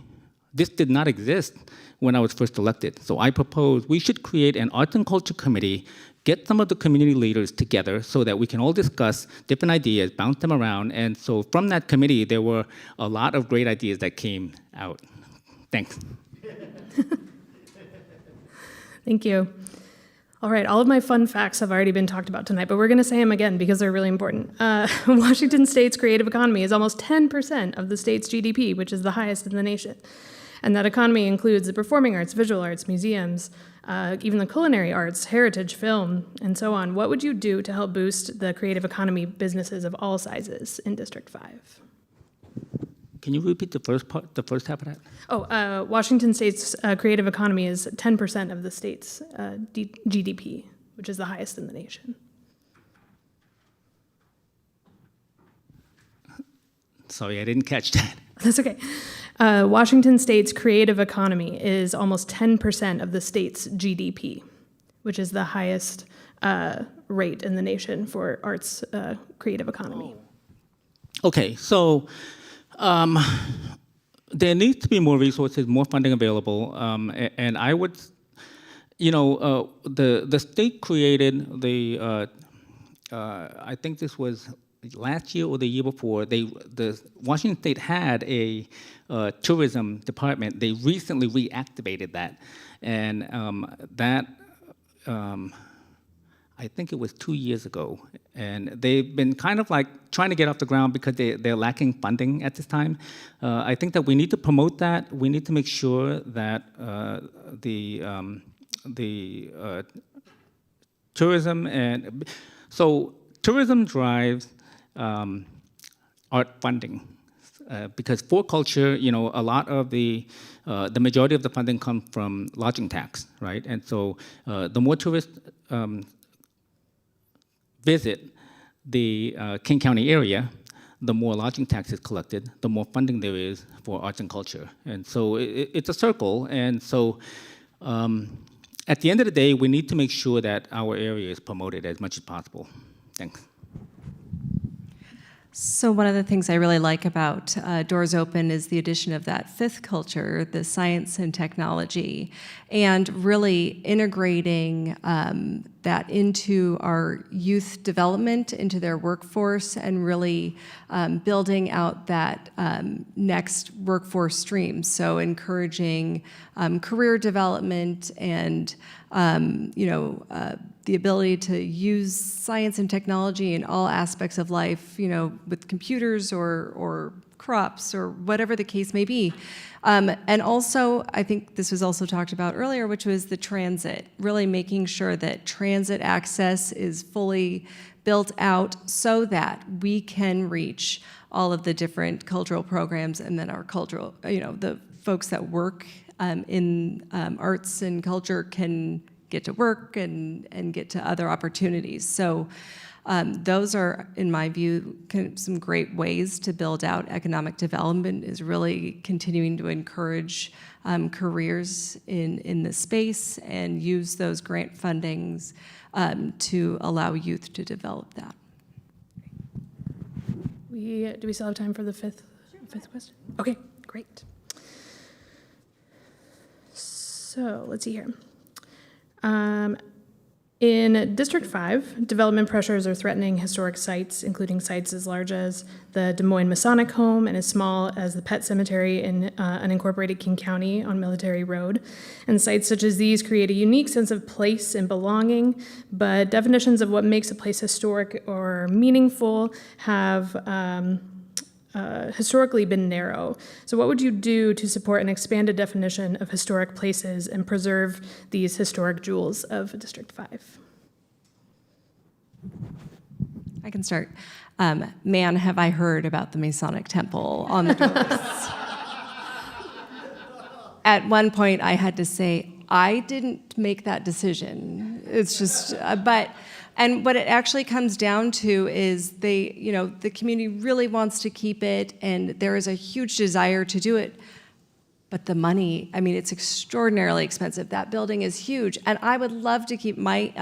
This did not exist when I was first elected. So I proposed we should create an Arts and Culture Committee, get some of the community leaders together so that we can all discuss different ideas, bounce them around. And so from that committee, there were a lot of great ideas that came out. Thanks. Thank you. All right, all of my fun facts have already been talked about tonight, but we're going to say them again because they're really important. Washington State's creative economy is almost 10% of the state's GDP, which is the highest in the nation. And that economy includes the performing arts, visual arts, museums, even the culinary arts, heritage, film, and so on. What would you do to help boost the creative economy businesses of all sizes in District 5? Can you repeat the first half of that? Oh, Washington State's creative economy is 10% of the state's GDP, which is the highest in the nation. Sorry, I didn't catch that. That's okay. Washington State's creative economy is almost 10% of the state's GDP, which is the highest rate in the nation for arts creative economy. Okay, so there needs to be more resources, more funding available, and I would, the state created the, I think this was last year or the year before, the Washington State had a tourism department. They recently reactivated that, and I think it was 2 years ago, and they've been kind of like trying to get off the ground because they're lacking funding at this time. I think that we need to promote that. We need to make sure that the tourism and so tourism drives art funding. Because for culture, a lot of the majority of the funding comes from lodging tax, right? And so the more tourists visit the King County area, the more lodging tax is collected, the more funding there is for arts and culture. And so it's a circle. And so at the end of the day, we need to make sure that our area is promoted as much as possible. Thanks. So one of the things I really like about Doors Open is the addition of that fifth culture, the science and technology, and really integrating that into our youth development, into their workforce, and really building out that next workforce stream. So encouraging career development and the ability to use science and technology in all aspects of life, with computers or crops or whatever the case may be. And also, I think this was also talked about earlier, which was the transit, really making sure that transit access is fully built out so that we can reach all of the different cultural programs, and then our cultural, the folks that work in arts and culture can get to work and get to other opportunities. So those are, in my view, kind of some great ways to build out economic development, is really continuing to encourage careers in this space and use those grant fundings to allow youth to develop that. Do we still have time for the fifth question? Okay, great. So let's see here. In District 5, development pressures are threatening historic sites, including sites as large as the Des Moines Masonic Home and as small as the Pet Cemetery in unincorporated King County on Military Road. And sites such as these create a unique sense of place and belonging, but definitions of what makes a place historic or meaningful have historically been narrow. So what would you do to support an expanded definition of historic places and preserve these historic jewels of District 5? I can start. Man, have I heard about the Masonic Temple on the doors. At one point, I had to say, I didn't make that decision. It's just, and what it actually comes down to is the community really wants to keep it, and there is a huge desire to do it. But the money, it's extraordinarily expensive. That building is huge. And I would love to keep my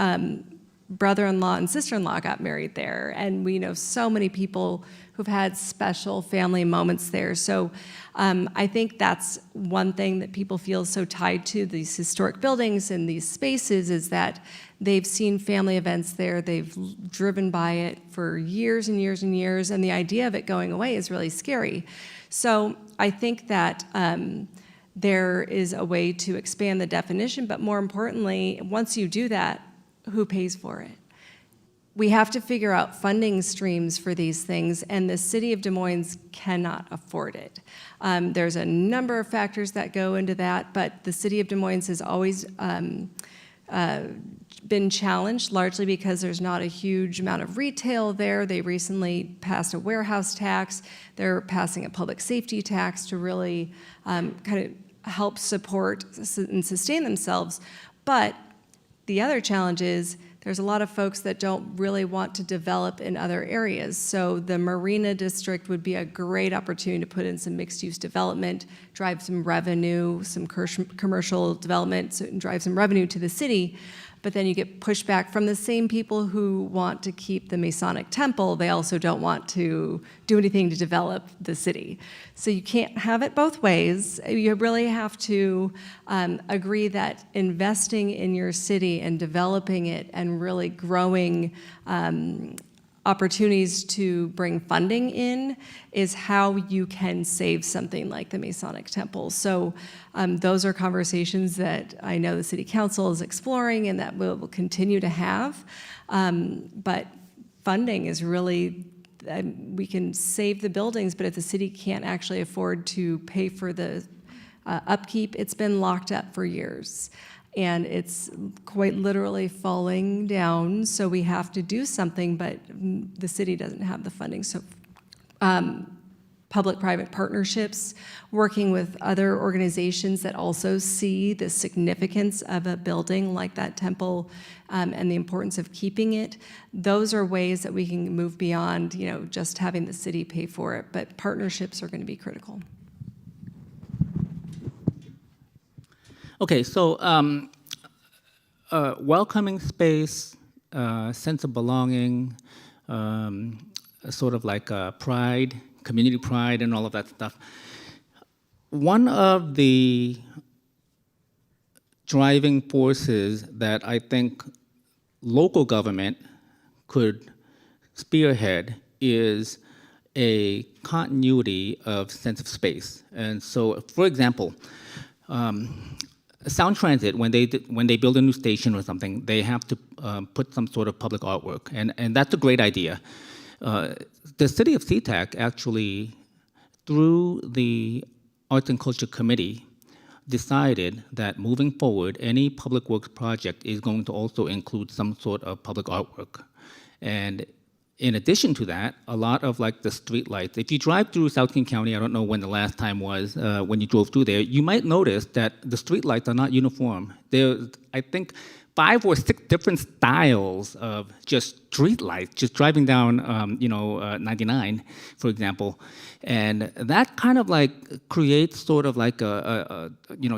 brother-in-law and sister-in-law got married there. And we know so many people who've had special family moments there. So I think that's one thing that people feel so tied to these historic buildings and these spaces, is that they've seen family events there, they've driven by it for years and years and years, and the idea of it going away is really scary. So I think that there is a way to expand the definition, but more importantly, once you do that, who pays for it? We have to figure out funding streams for these things, and the city of Des Moines cannot afford it. There's a number of factors that go into that, but the city of Des Moines has always been challenged, largely because there's not a huge amount of retail there. They recently passed a warehouse tax. They're passing a public safety tax to really kind of help support and sustain themselves. But the other challenge is there's a lot of folks that don't really want to develop in other areas. So the Marina District would be a great opportunity to put in some mixed-use development, drive some revenue, some commercial development, and drive some revenue to the city. but then you get pushback from the same people who want to keep the Masonic temple. They also don't want to do anything to develop the city. So you can't have it both ways. You really have to agree that investing in your city and developing it and really growing opportunities to bring funding in is how you can save something like the Masonic Temple. So those are conversations that I know the City Council is exploring and that we'll continue to have. But funding is really, we can save the buildings, but if the city can't actually afford to pay for the upkeep, it's been locked up for years. And it's quite literally falling down, so we have to do something, but the city doesn't have the funding. So public-private partnerships, working with other organizations that also see the significance of a building like that temple and the importance of keeping it, those are ways that we can move beyond, just having the city pay for it, but partnerships are going to be critical. Okay, so welcoming space, sense of belonging, sort of like pride, community pride, and all of that stuff. One of the driving forces that I think local government could spearhead is a continuity of sense of space. And so, for example, Sound Transit, when they build a new station or something, they have to put some sort of public artwork, and that's a great idea. The city of SeaTac actually, through the Arts and Culture Committee, decided that moving forward, any public works project is going to also include some sort of public artwork. And in addition to that, a lot of like the street lights, if you drive through South King County, I don't know when the last time was when you drove through there, you might notice that the street lights are not uniform. There's, I think, 5 or 6 different styles of just street lights, just driving down, 99, for example. And that kind of like creates sort of like a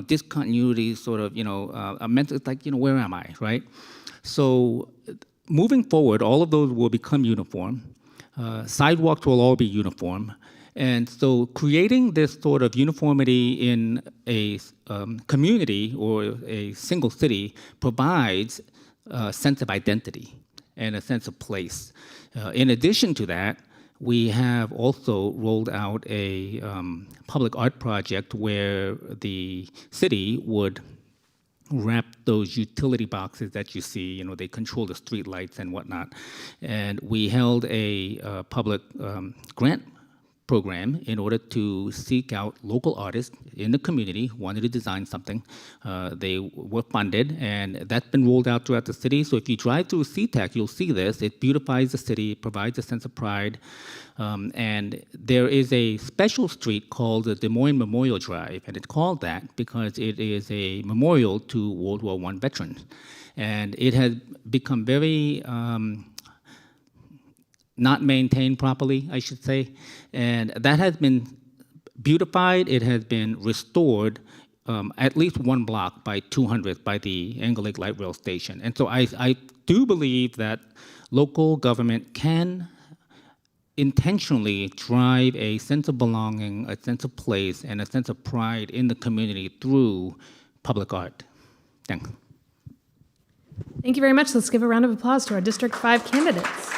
discontinuity, sort of, a mental, it's like, where am I, right? So moving forward, all of those will become uniform. Sidewalks will all be uniform. And so creating this sort of uniformity in a community or a single city provides a sense of identity and a sense of place. In addition to that, we have also rolled out a public art project where the city would wrap those utility boxes that you see, they control the street lights and whatnot. And we held a public grant program in order to seek out local artists in the community who wanted to design something. They were funded, and that's been rolled out throughout the city. So if you drive through SeaTac, you'll see this. It beautifies the city, it provides a sense of pride. And there is a special street called the Des Moines Memorial Drive, and it's called that because it is a memorial to World War I veterans. And it has become very not maintained properly, I should say. And that has been beautified, it has been restored at least 1 block by 200th by the Angle Lake Light Rail Station. And so I do believe that local government can intentionally drive a sense of belonging, a sense of place, and a sense of pride in the community through public art. Thanks. Thank you very much. Let's give a round of applause to our District 5 candidates.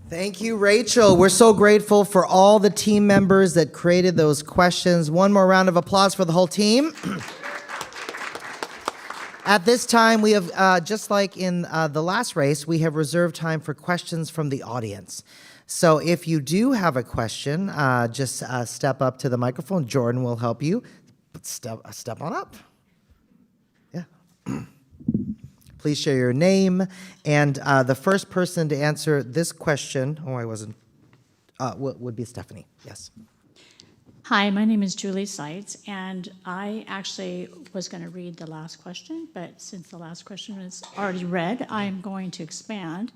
Thank you, Rachel. We're so grateful for all the team members that created those questions. One more round of applause for the whole team. At this time, we have, just like in the last race, we have reserved time for questions from the audience. So if you do have a question, just step up to the microphone. Jordan will help you. Step on up. Yeah. Please share your name. And the first person to answer this question, would be Stephanie. Yes. Hi, my name is Julie Seitz, and I actually was going to read the last question, but since the last question is already read, I'm going to expand.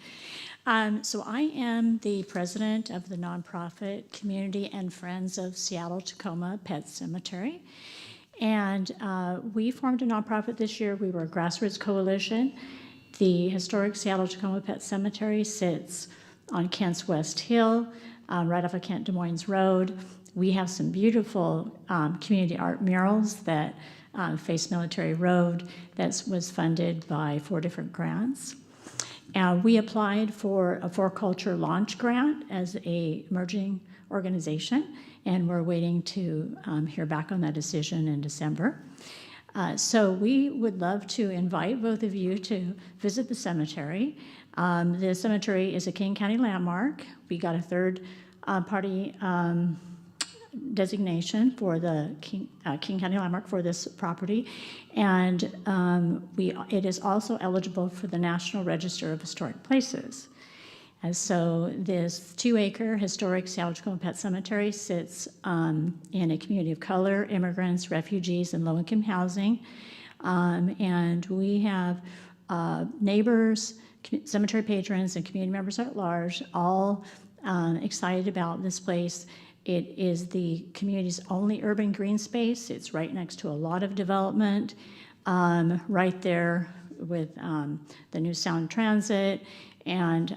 So I am the president of the nonprofit Community and Friends of Seattle-Tacoma Pet Cemetery. And we formed a nonprofit this year. We were a grassroots coalition. The historic Seattle Tacoma Pet Cemetery sits on Kent's West Hill, right off of Kent Des Moines Road. We have some beautiful community art murals that face Military Road that was funded by 4 different grants. We applied for a For Culture launch grant as a emerging organization, and we're waiting to hear back on that decision in December. So we would love to invite both of you to visit the cemetery. The cemetery is a King County landmark. We got a third-party designation for the King County landmark for this property, and it is also eligible for the National Register of Historic Places. And so this 2-acre historic Seattle Tacoma Pet Cemetery sits in a community of color, immigrants, refugees, and low-income housing. And we have neighbors, cemetery patrons, and community members at large all excited about this place. It is the community's only urban green space. It's right next to a lot of development, right there with the new Sound Transit, and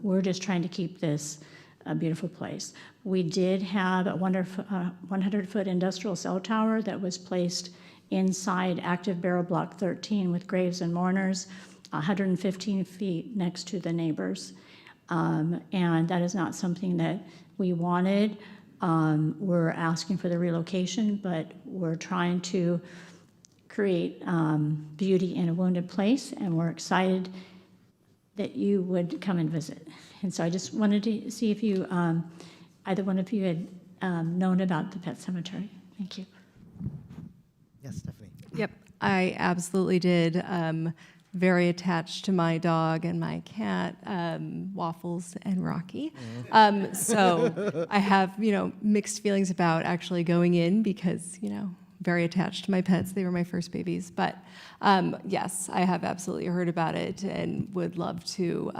we're just trying to keep this a beautiful place. We did have a 100-foot industrial cell tower that was placed inside active burial block 13 with graves and mourners, 115 feet next to the neighbors. And that is not something that we wanted. We're asking for the relocation, but we're trying to create beauty in a wounded place, and we're excited that you would come and visit. And so I just wanted to see if you, either one of you had known about the pet cemetery. Thank you. Yes, Stephanie. Yep, I absolutely did. Very attached to my dog and my cat, Waffles and Rocky. So I have, mixed feelings about actually going in because, very attached to my pets. They were my first babies. But yes, I have absolutely heard about it and would love to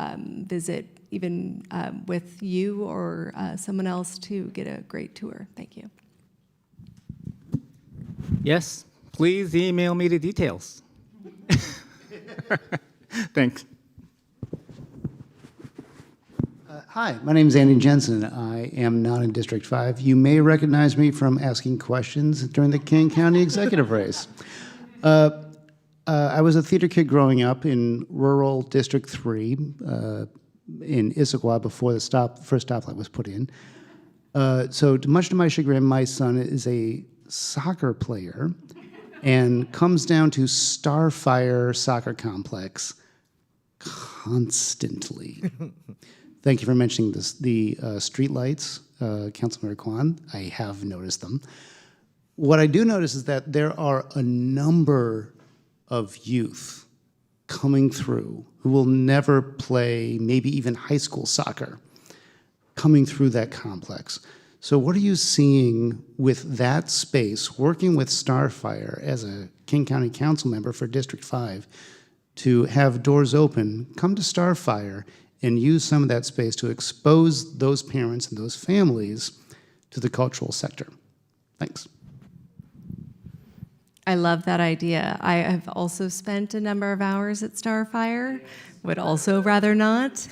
visit even with you or someone else to get a great tour. Thank you. Yes, please email me the details. Thanks. Hi, my name is Andy Jensen. I am not in District 5. You may recognize me from asking questions during the King County executive race. I was a theater kid growing up in rural District 3 in Issaquah before the first stoplight was put in. So much to my chagrin, my son is a soccer player and comes down to Starfire Soccer Complex constantly. Thank you for mentioning this, the street lights, Councilmember Kwan. I have noticed them. What I do notice is that there are a number of youth coming through who will never play maybe even high school soccer coming through that complex. So what are you seeing with that space, working with Starfire as a King County Council member for District 5, to have doors open, come to Starfire, and use some of that space to expose those parents and those families to the cultural sector? Thanks. I love that idea. I have also spent a number of hours at Starfire. Would also rather not.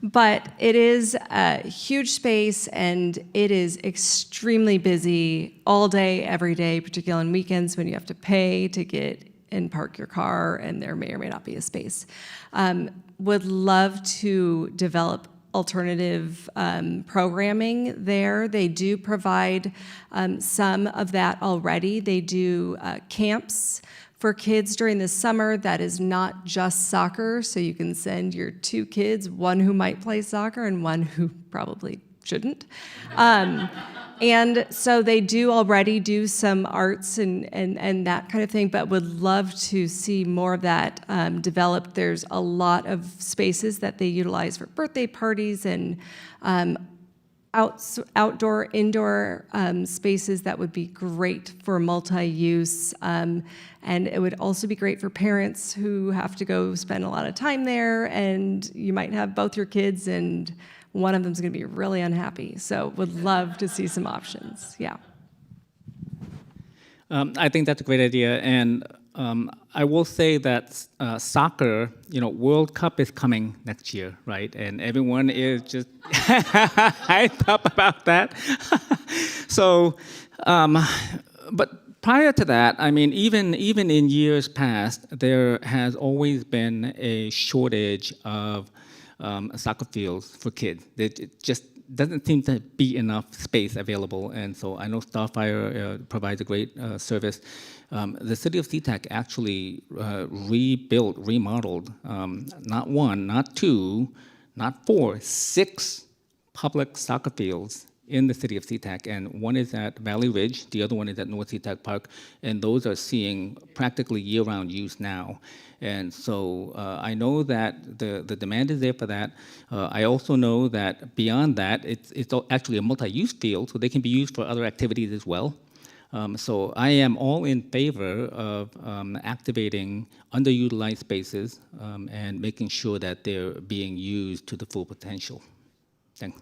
But it is a huge space, and it is extremely busy all day, every day, particularly on weekends when you have to pay to get and park your car, and there may or may not be a space. Would love to develop alternative programming there. They do provide some of that already. They do camps for kids during the summer that is not just soccer, so you can send your 2 kids, one who might play soccer and one who probably shouldn't. And so they do already do some arts and that kind of thing, but would love to see more of that developed. There's a lot of spaces that they utilize for birthday parties and outdoor, indoor spaces that would be great for multi-use. And it would also be great for parents who have to go spend a lot of time there, and you might have both your kids and one of them's going to be really unhappy. So would love to see some options. Yeah. I think that's a great idea, and I will say that soccer, World Cup is coming next year, right? And everyone is just hyped up about that. So, but prior to that, I mean, even in years past, there has always been a shortage of soccer fields for kids. It just doesn't seem to be enough space available, and so I know Starfire provides a great service. The city of SeaTac actually remodeled, not one, not two, not four, 6 public soccer fields in the city of SeaTac, and one is at Valley Ridge, the other one is at North SeaTac Park, and those are seeing practically year-round use now. And so I know that the demand is there for that. I also know that beyond that, it's actually a multi-use field, so they can be used for other activities as well. So I am all in favor of activating underutilized spaces and making sure that they're being used to the full potential. Thanks.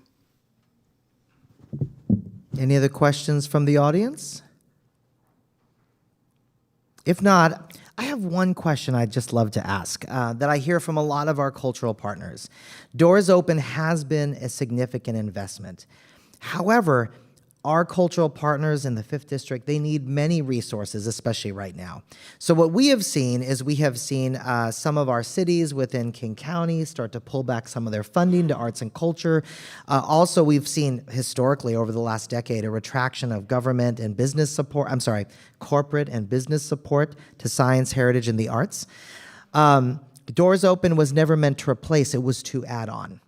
Any other questions from the audience? If not, I have one question I'd just love to ask that I hear from a lot of our cultural partners. Doors Open has been a significant investment. However, our cultural partners in the 5th District, they need many resources, especially right now. So what we have seen is some of our cities within King County start to pull back some of their funding to arts and culture. Also, we've seen historically over the last decade a retraction of government and business support, corporate and business support to science, heritage, and the arts. Doors Open was never meant to replace, it was to add on.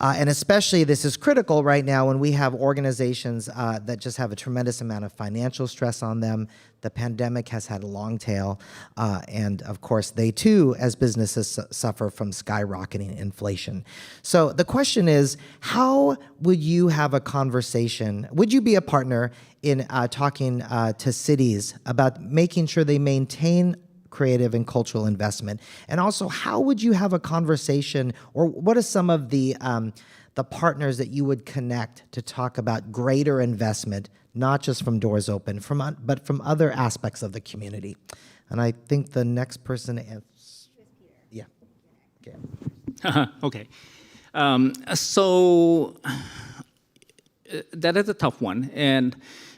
And especially this is critical right now when we have organizations that just have a tremendous amount of financial stress on them. The pandemic has had a long tail. And of course, they too, as businesses, suffer from skyrocketing inflation. So the question is, how would you have a conversation? Would you be a partner in talking to cities about making sure they maintain creative and cultural investment? And also, how would you have a conversation, or what are some of the partners that you would connect to talk about greater investment, not just from Doors Open, but from other aspects of the community? And I think the next person is, yeah. Okay. Okay. So that is a tough one, and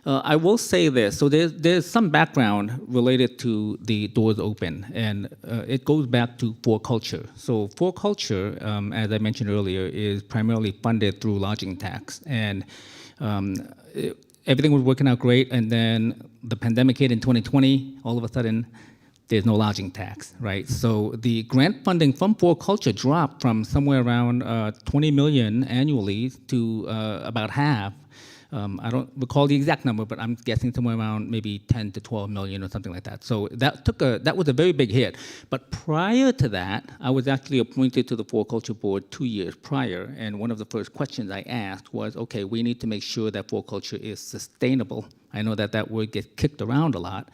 I will say this. So there's some background related to the Doors Open, and it goes back to For Culture. So For Culture, as I mentioned earlier, is primarily funded through lodging tax, and everything was working out great, and then the pandemic hit in 2020. All of a sudden, there's no lodging tax, right? So the grant funding from For Culture dropped from somewhere around 20 million annually to about half. I don't recall the exact number, but I'm guessing somewhere around maybe 10 to 12 million or something like that. So that was a very big hit. But prior to that, I was actually appointed to the For Culture Board 2 years prior, and one of the first questions I asked was, okay, we need to make sure that For Culture is sustainable. I know that word gets kicked around a lot.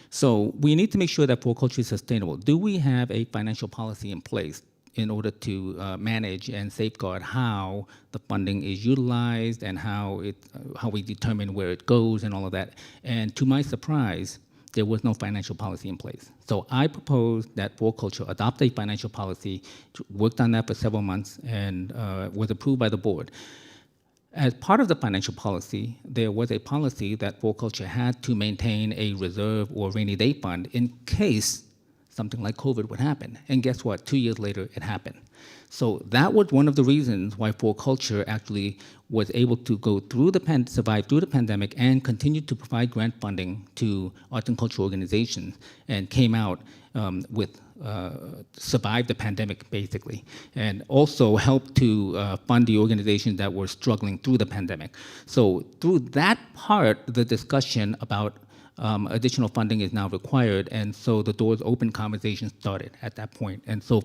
So we need to make sure that For Culture is sustainable. Do we have a financial policy in place in order to manage and safeguard how the funding is utilized and how we determine where it goes and all of that? And to my surprise, there was no financial policy in place. So I proposed that For Culture adopt a financial policy, worked on that for several months, and was approved by the board. As part of the financial policy, there was a policy that For Culture had to maintain a reserve or rainy day fund in case something like COVID would happen. And guess what? 2 years later, it happened. So that was one of the reasons why For Culture actually was able to go through survive through the pandemic and continue to provide grant funding to arts and cultural organizations, and came out survived the pandemic, basically, and also helped to fund the organizations that were struggling through the pandemic. So through that part, the discussion about additional funding is now required, and so the Doors Open conversation started at that point. And so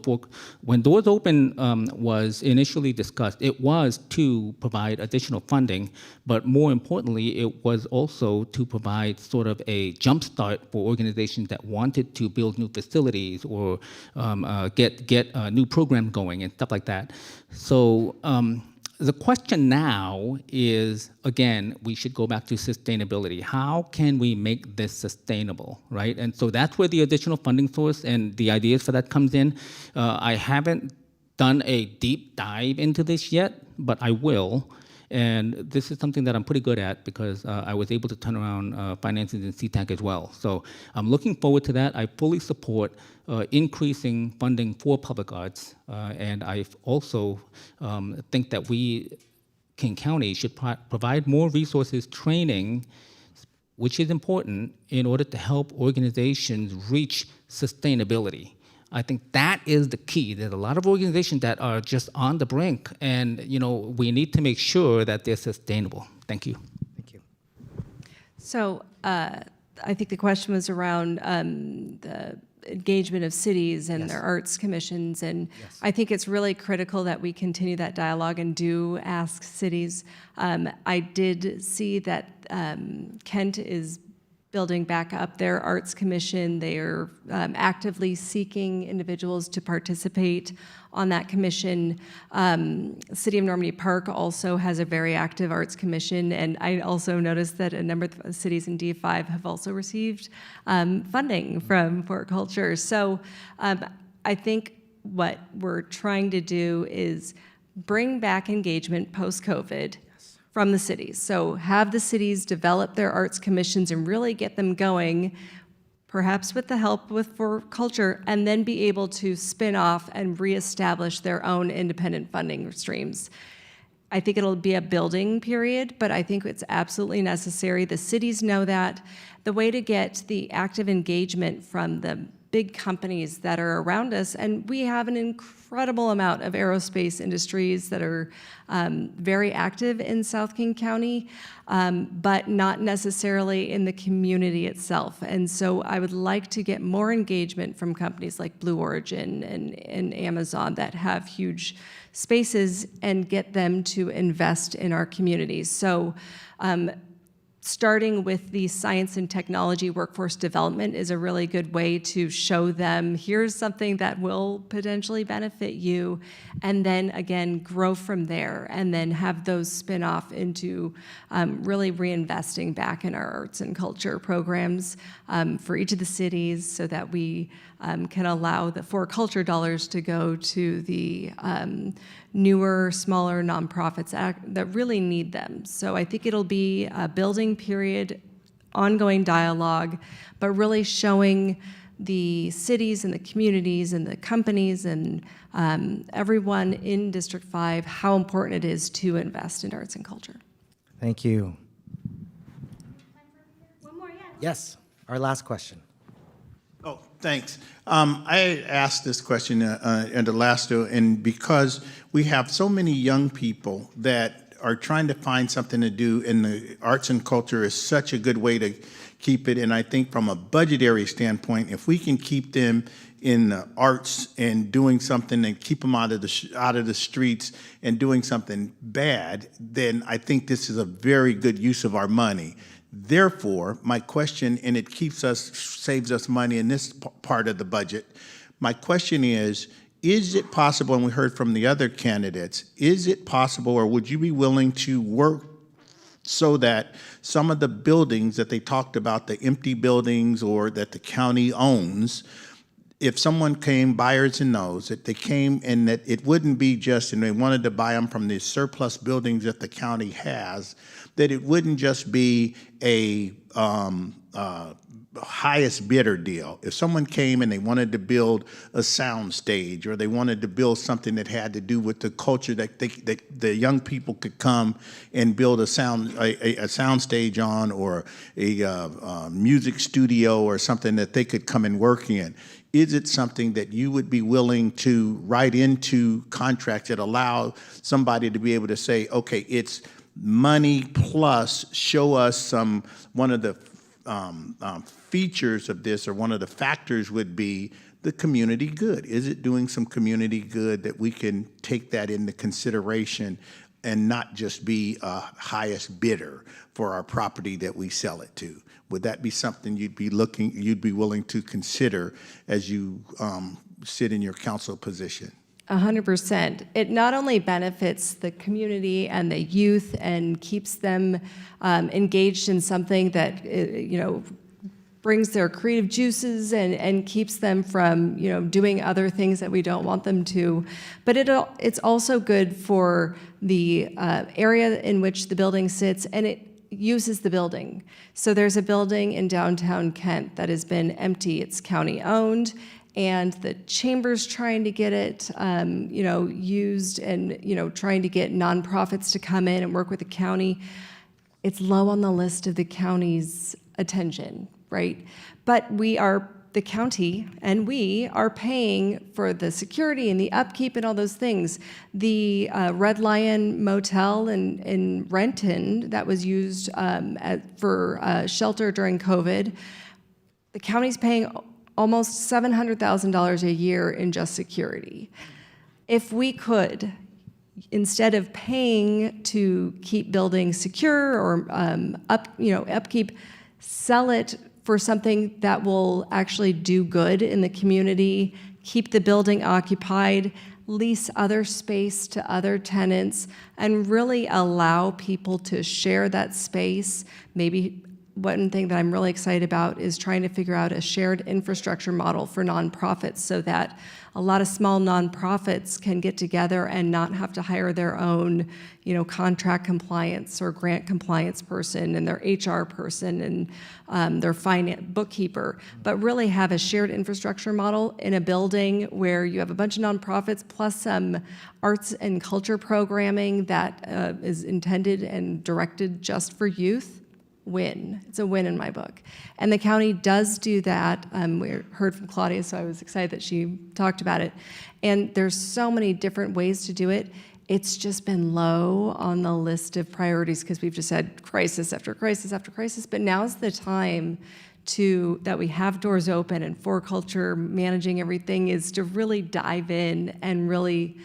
when Doors Open was initially discussed, it was to provide additional funding, but more importantly, it was also to provide sort of a jumpstart for organizations that wanted to build new facilities or get a new program going and stuff like that. So the question now is, again, we should go back to sustainability. How can we make this sustainable, right? And so that's where the additional funding source and the ideas for that comes in. I haven't done a deep dive into this yet, but I will. And this is something that I'm pretty good at because I was able to turn around finances in CTAC as well. So I'm looking forward to that. I fully support increasing funding for public arts. And I also think that we, King County, should provide more resources, training, which is important in order to help organizations reach sustainability. I think that is the key. There's a lot of organizations that are just on the brink, and we need to make sure that they're sustainable. Thank you. Thank you. So I think the question was around the engagement of cities and their arts commissions, and I think it's really critical that we continue that dialogue and do ask cities. I did see that Kent is building back up their arts commission. They are actively seeking individuals to participate on that commission. City of Normandy Park also has a very active arts commission, and I also noticed that a number of cities in D5 have also received funding from Fort Culture. So I think what we're trying to do is bring back engagement post-COVID from the cities. So have the cities develop their arts commissions and really get them going, perhaps with the help for culture, and then be able to spin off and reestablish their own independent funding streams. I think it'll be a building period, but I think it's absolutely necessary. The cities know that. The way to get the active engagement from the big companies that are around us, and we have an incredible amount of aerospace industries that are very active in South King County, but not necessarily in the community itself. And so I would like to get more engagement from companies like Blue Origin and Amazon that have huge spaces and get them to invest in our communities. So starting with the science and technology workforce development is a really good way to show them, here's something that will potentially benefit you, and then again, grow from there, and then have those spin off into really reinvesting back in our arts and culture programs for each of the cities so that we can allow the for culture dollars to go to the newer, smaller nonprofits that really need them. So I think it'll be a building period, ongoing dialogue, but really showing the cities and the communities and the companies and everyone in District 5 how important it is to invest in arts and culture. Thank you. One more, yes, our last question. Oh, thanks. I asked this question in the last, and because we have so many young people that are trying to find something to do, and the arts and culture is such a good way to keep it. And I think from a budgetary standpoint, if we can keep them in the arts and doing something and keep them out of the streets and doing something bad, then I think this is a very good use of our money. Therefore, my question, and it saves us money in this part of the budget, my question is it possible, and we heard from the other candidates, is it possible, or would you be willing to work so that some of the buildings that they talked about, the empty buildings or that the county owns, if someone came, buyers and those, that they came and that it wouldn't be just, and they wanted to buy them from the surplus buildings that the county has, that it wouldn't just be a highest bidder deal. If someone came and they wanted to build a sound stage, or they wanted to build something that had to do with the culture, that the young people could come and build a sound stage on, or a music studio or something that they could come and work in. Is it something that you would be willing to write into contracts that allow somebody to be able to say, okay, it's money plus show us one of the features of this, or one of the factors, would be the community good. Is it doing some community good that we can take that into consideration and not just be a highest bidder for our property that we sell it to? Would that be something you'd be willing to consider as you sit in your council position? 100%. It not only benefits the community and the youth and keeps them engaged in something that brings their creative juices and keeps them from doing other things that we don't want them to, but it's also good for the area in which the building sits, and it uses the building. So there's a building in downtown Kent that has been empty. It's county owned, and the chamber's trying to get it used, and trying to get nonprofits to come in and work with the county. It's low on the list of the county's attention, right? But the county and we are paying for the security and the upkeep and all those things. The Red Lion Motel in Renton that was used for shelter during COVID, the county's paying almost $700,000 a year in just security. If we could, instead of paying to keep buildings secure or upkeep, sell it for something that will actually do good in the community, keep the building occupied, lease other space to other tenants, and really allow people to share that space. Maybe one thing that I'm really excited about is trying to figure out a shared infrastructure model for nonprofits so that a lot of small nonprofits can get together and not have to hire their own, contract compliance or grant compliance person and their HR person and their finance bookkeeper, but really have a shared infrastructure model in a building where you have a bunch of nonprofits plus some arts and culture programming that is intended and directed just for youth. Win. It's a win in my book. And the county does do that. We heard from Claudia, so I was excited that she talked about it. And there's so many different ways to do it. It's just been low on the list of priorities because we've just had crisis after crisis after crisis. But now's the time that we have doors open, and For Culture managing everything is to really dive in and really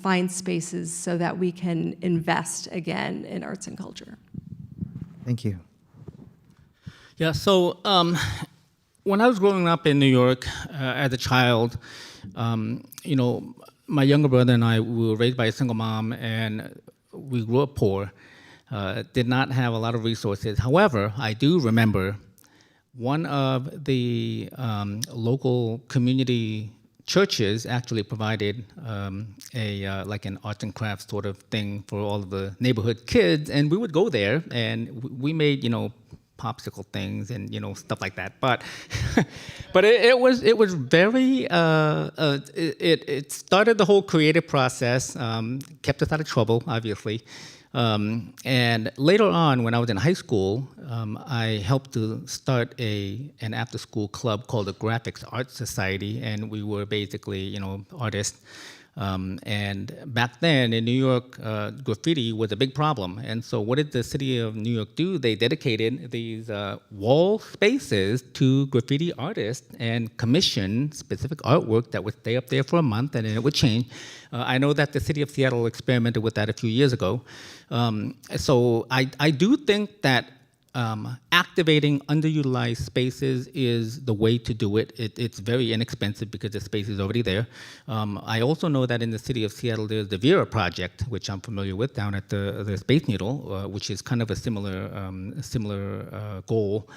find spaces so that we can invest again in arts and culture. Thank you. Yeah, so when I was growing up in New York as a child, my younger brother and I, we were raised by a single mom, and we grew up poor, did not have a lot of resources. However, I do remember one of the local community churches actually provided like an arts and crafts sort of thing for all of the neighborhood kids, and we would go there and we made popsicle things and stuff like that. But but it was very it started the whole creative process, kept us out of trouble, obviously. And later on, when I was in high school, I helped to start an after-school club called the Graphics Arts Society, and we were basically, artists. And back then in New York, graffiti was a big problem. And so what did the city of New York do? They dedicated these wall spaces to graffiti artists and commissioned specific artwork that would stay up there for a month and then it would change. I know that the city of Seattle experimented with that a few years ago. So I do think that activating underutilized spaces is the way to do it. It's very inexpensive because the space is already there. I also know that in the city of Seattle, there's the Vera Project, which I'm familiar with, down at the Space Needle, which is kind of a similar goal.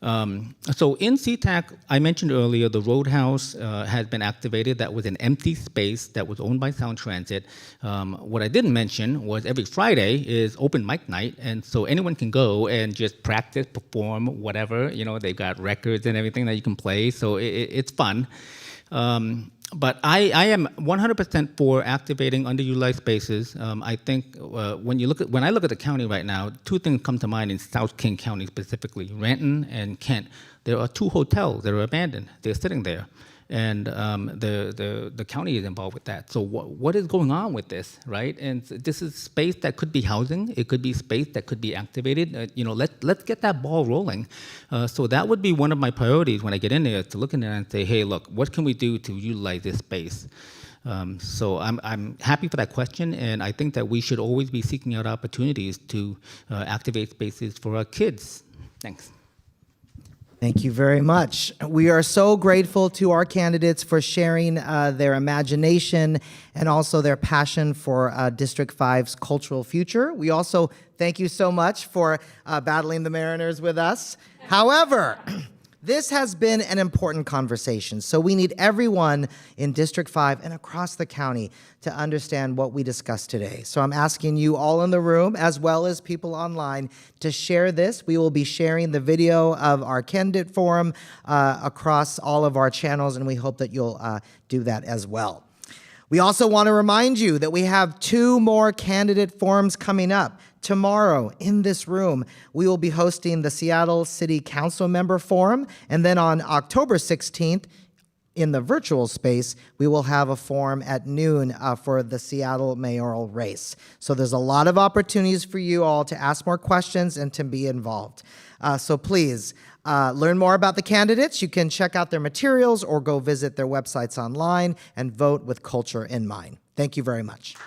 So in SeaTac, I mentioned earlier, the Roadhouse has been activated. That was an empty space that was owned by Sound Transit. What I didn't mention was every Friday is open mic night, and so anyone can go and just practice, perform, whatever. They've got records and everything that you can play, so it's fun. But I am 100% for activating underutilized spaces. I think when I look at the county right now, two things come to mind in South King County specifically, Renton and Kent. There are 2 hotels that are abandoned. They're sitting there. and the county is involved with that. So what is going on with this, right? And this is space that could be housing. It could be space that could be activated. Let's get that ball rolling. So that would be one of my priorities when I get in there, to look in there and say, hey, look, what can we do to utilize this space? So I'm happy for that question, and I think that we should always be seeking out opportunities to activate spaces for our kids. Thanks. Thank you very much. We are so grateful to our candidates for sharing their imagination and also their passion for District 5's cultural future. We also thank you so much for battling the Mariners with us. However, this has been an important conversation, so we need everyone in District 5 and across the county to understand what we discussed today. So I'm asking you all in the room, as well as people online, to share this. We will be sharing the video of our candidate forum across all of our channels, and we hope that you'll do that as well. We also want to remind you that we have 2 more candidate forums coming up. Tomorrow, in this room, we will be hosting the Seattle City Council Member Forum, and then on October 16th, in the virtual space, we will have a forum at noon for the Seattle mayoral race. So there's a lot of opportunities for you all to ask more questions and to be involved. So please, learn more about the candidates. You can check out their materials or go visit their websites online and vote with culture in mind. Thank you very much.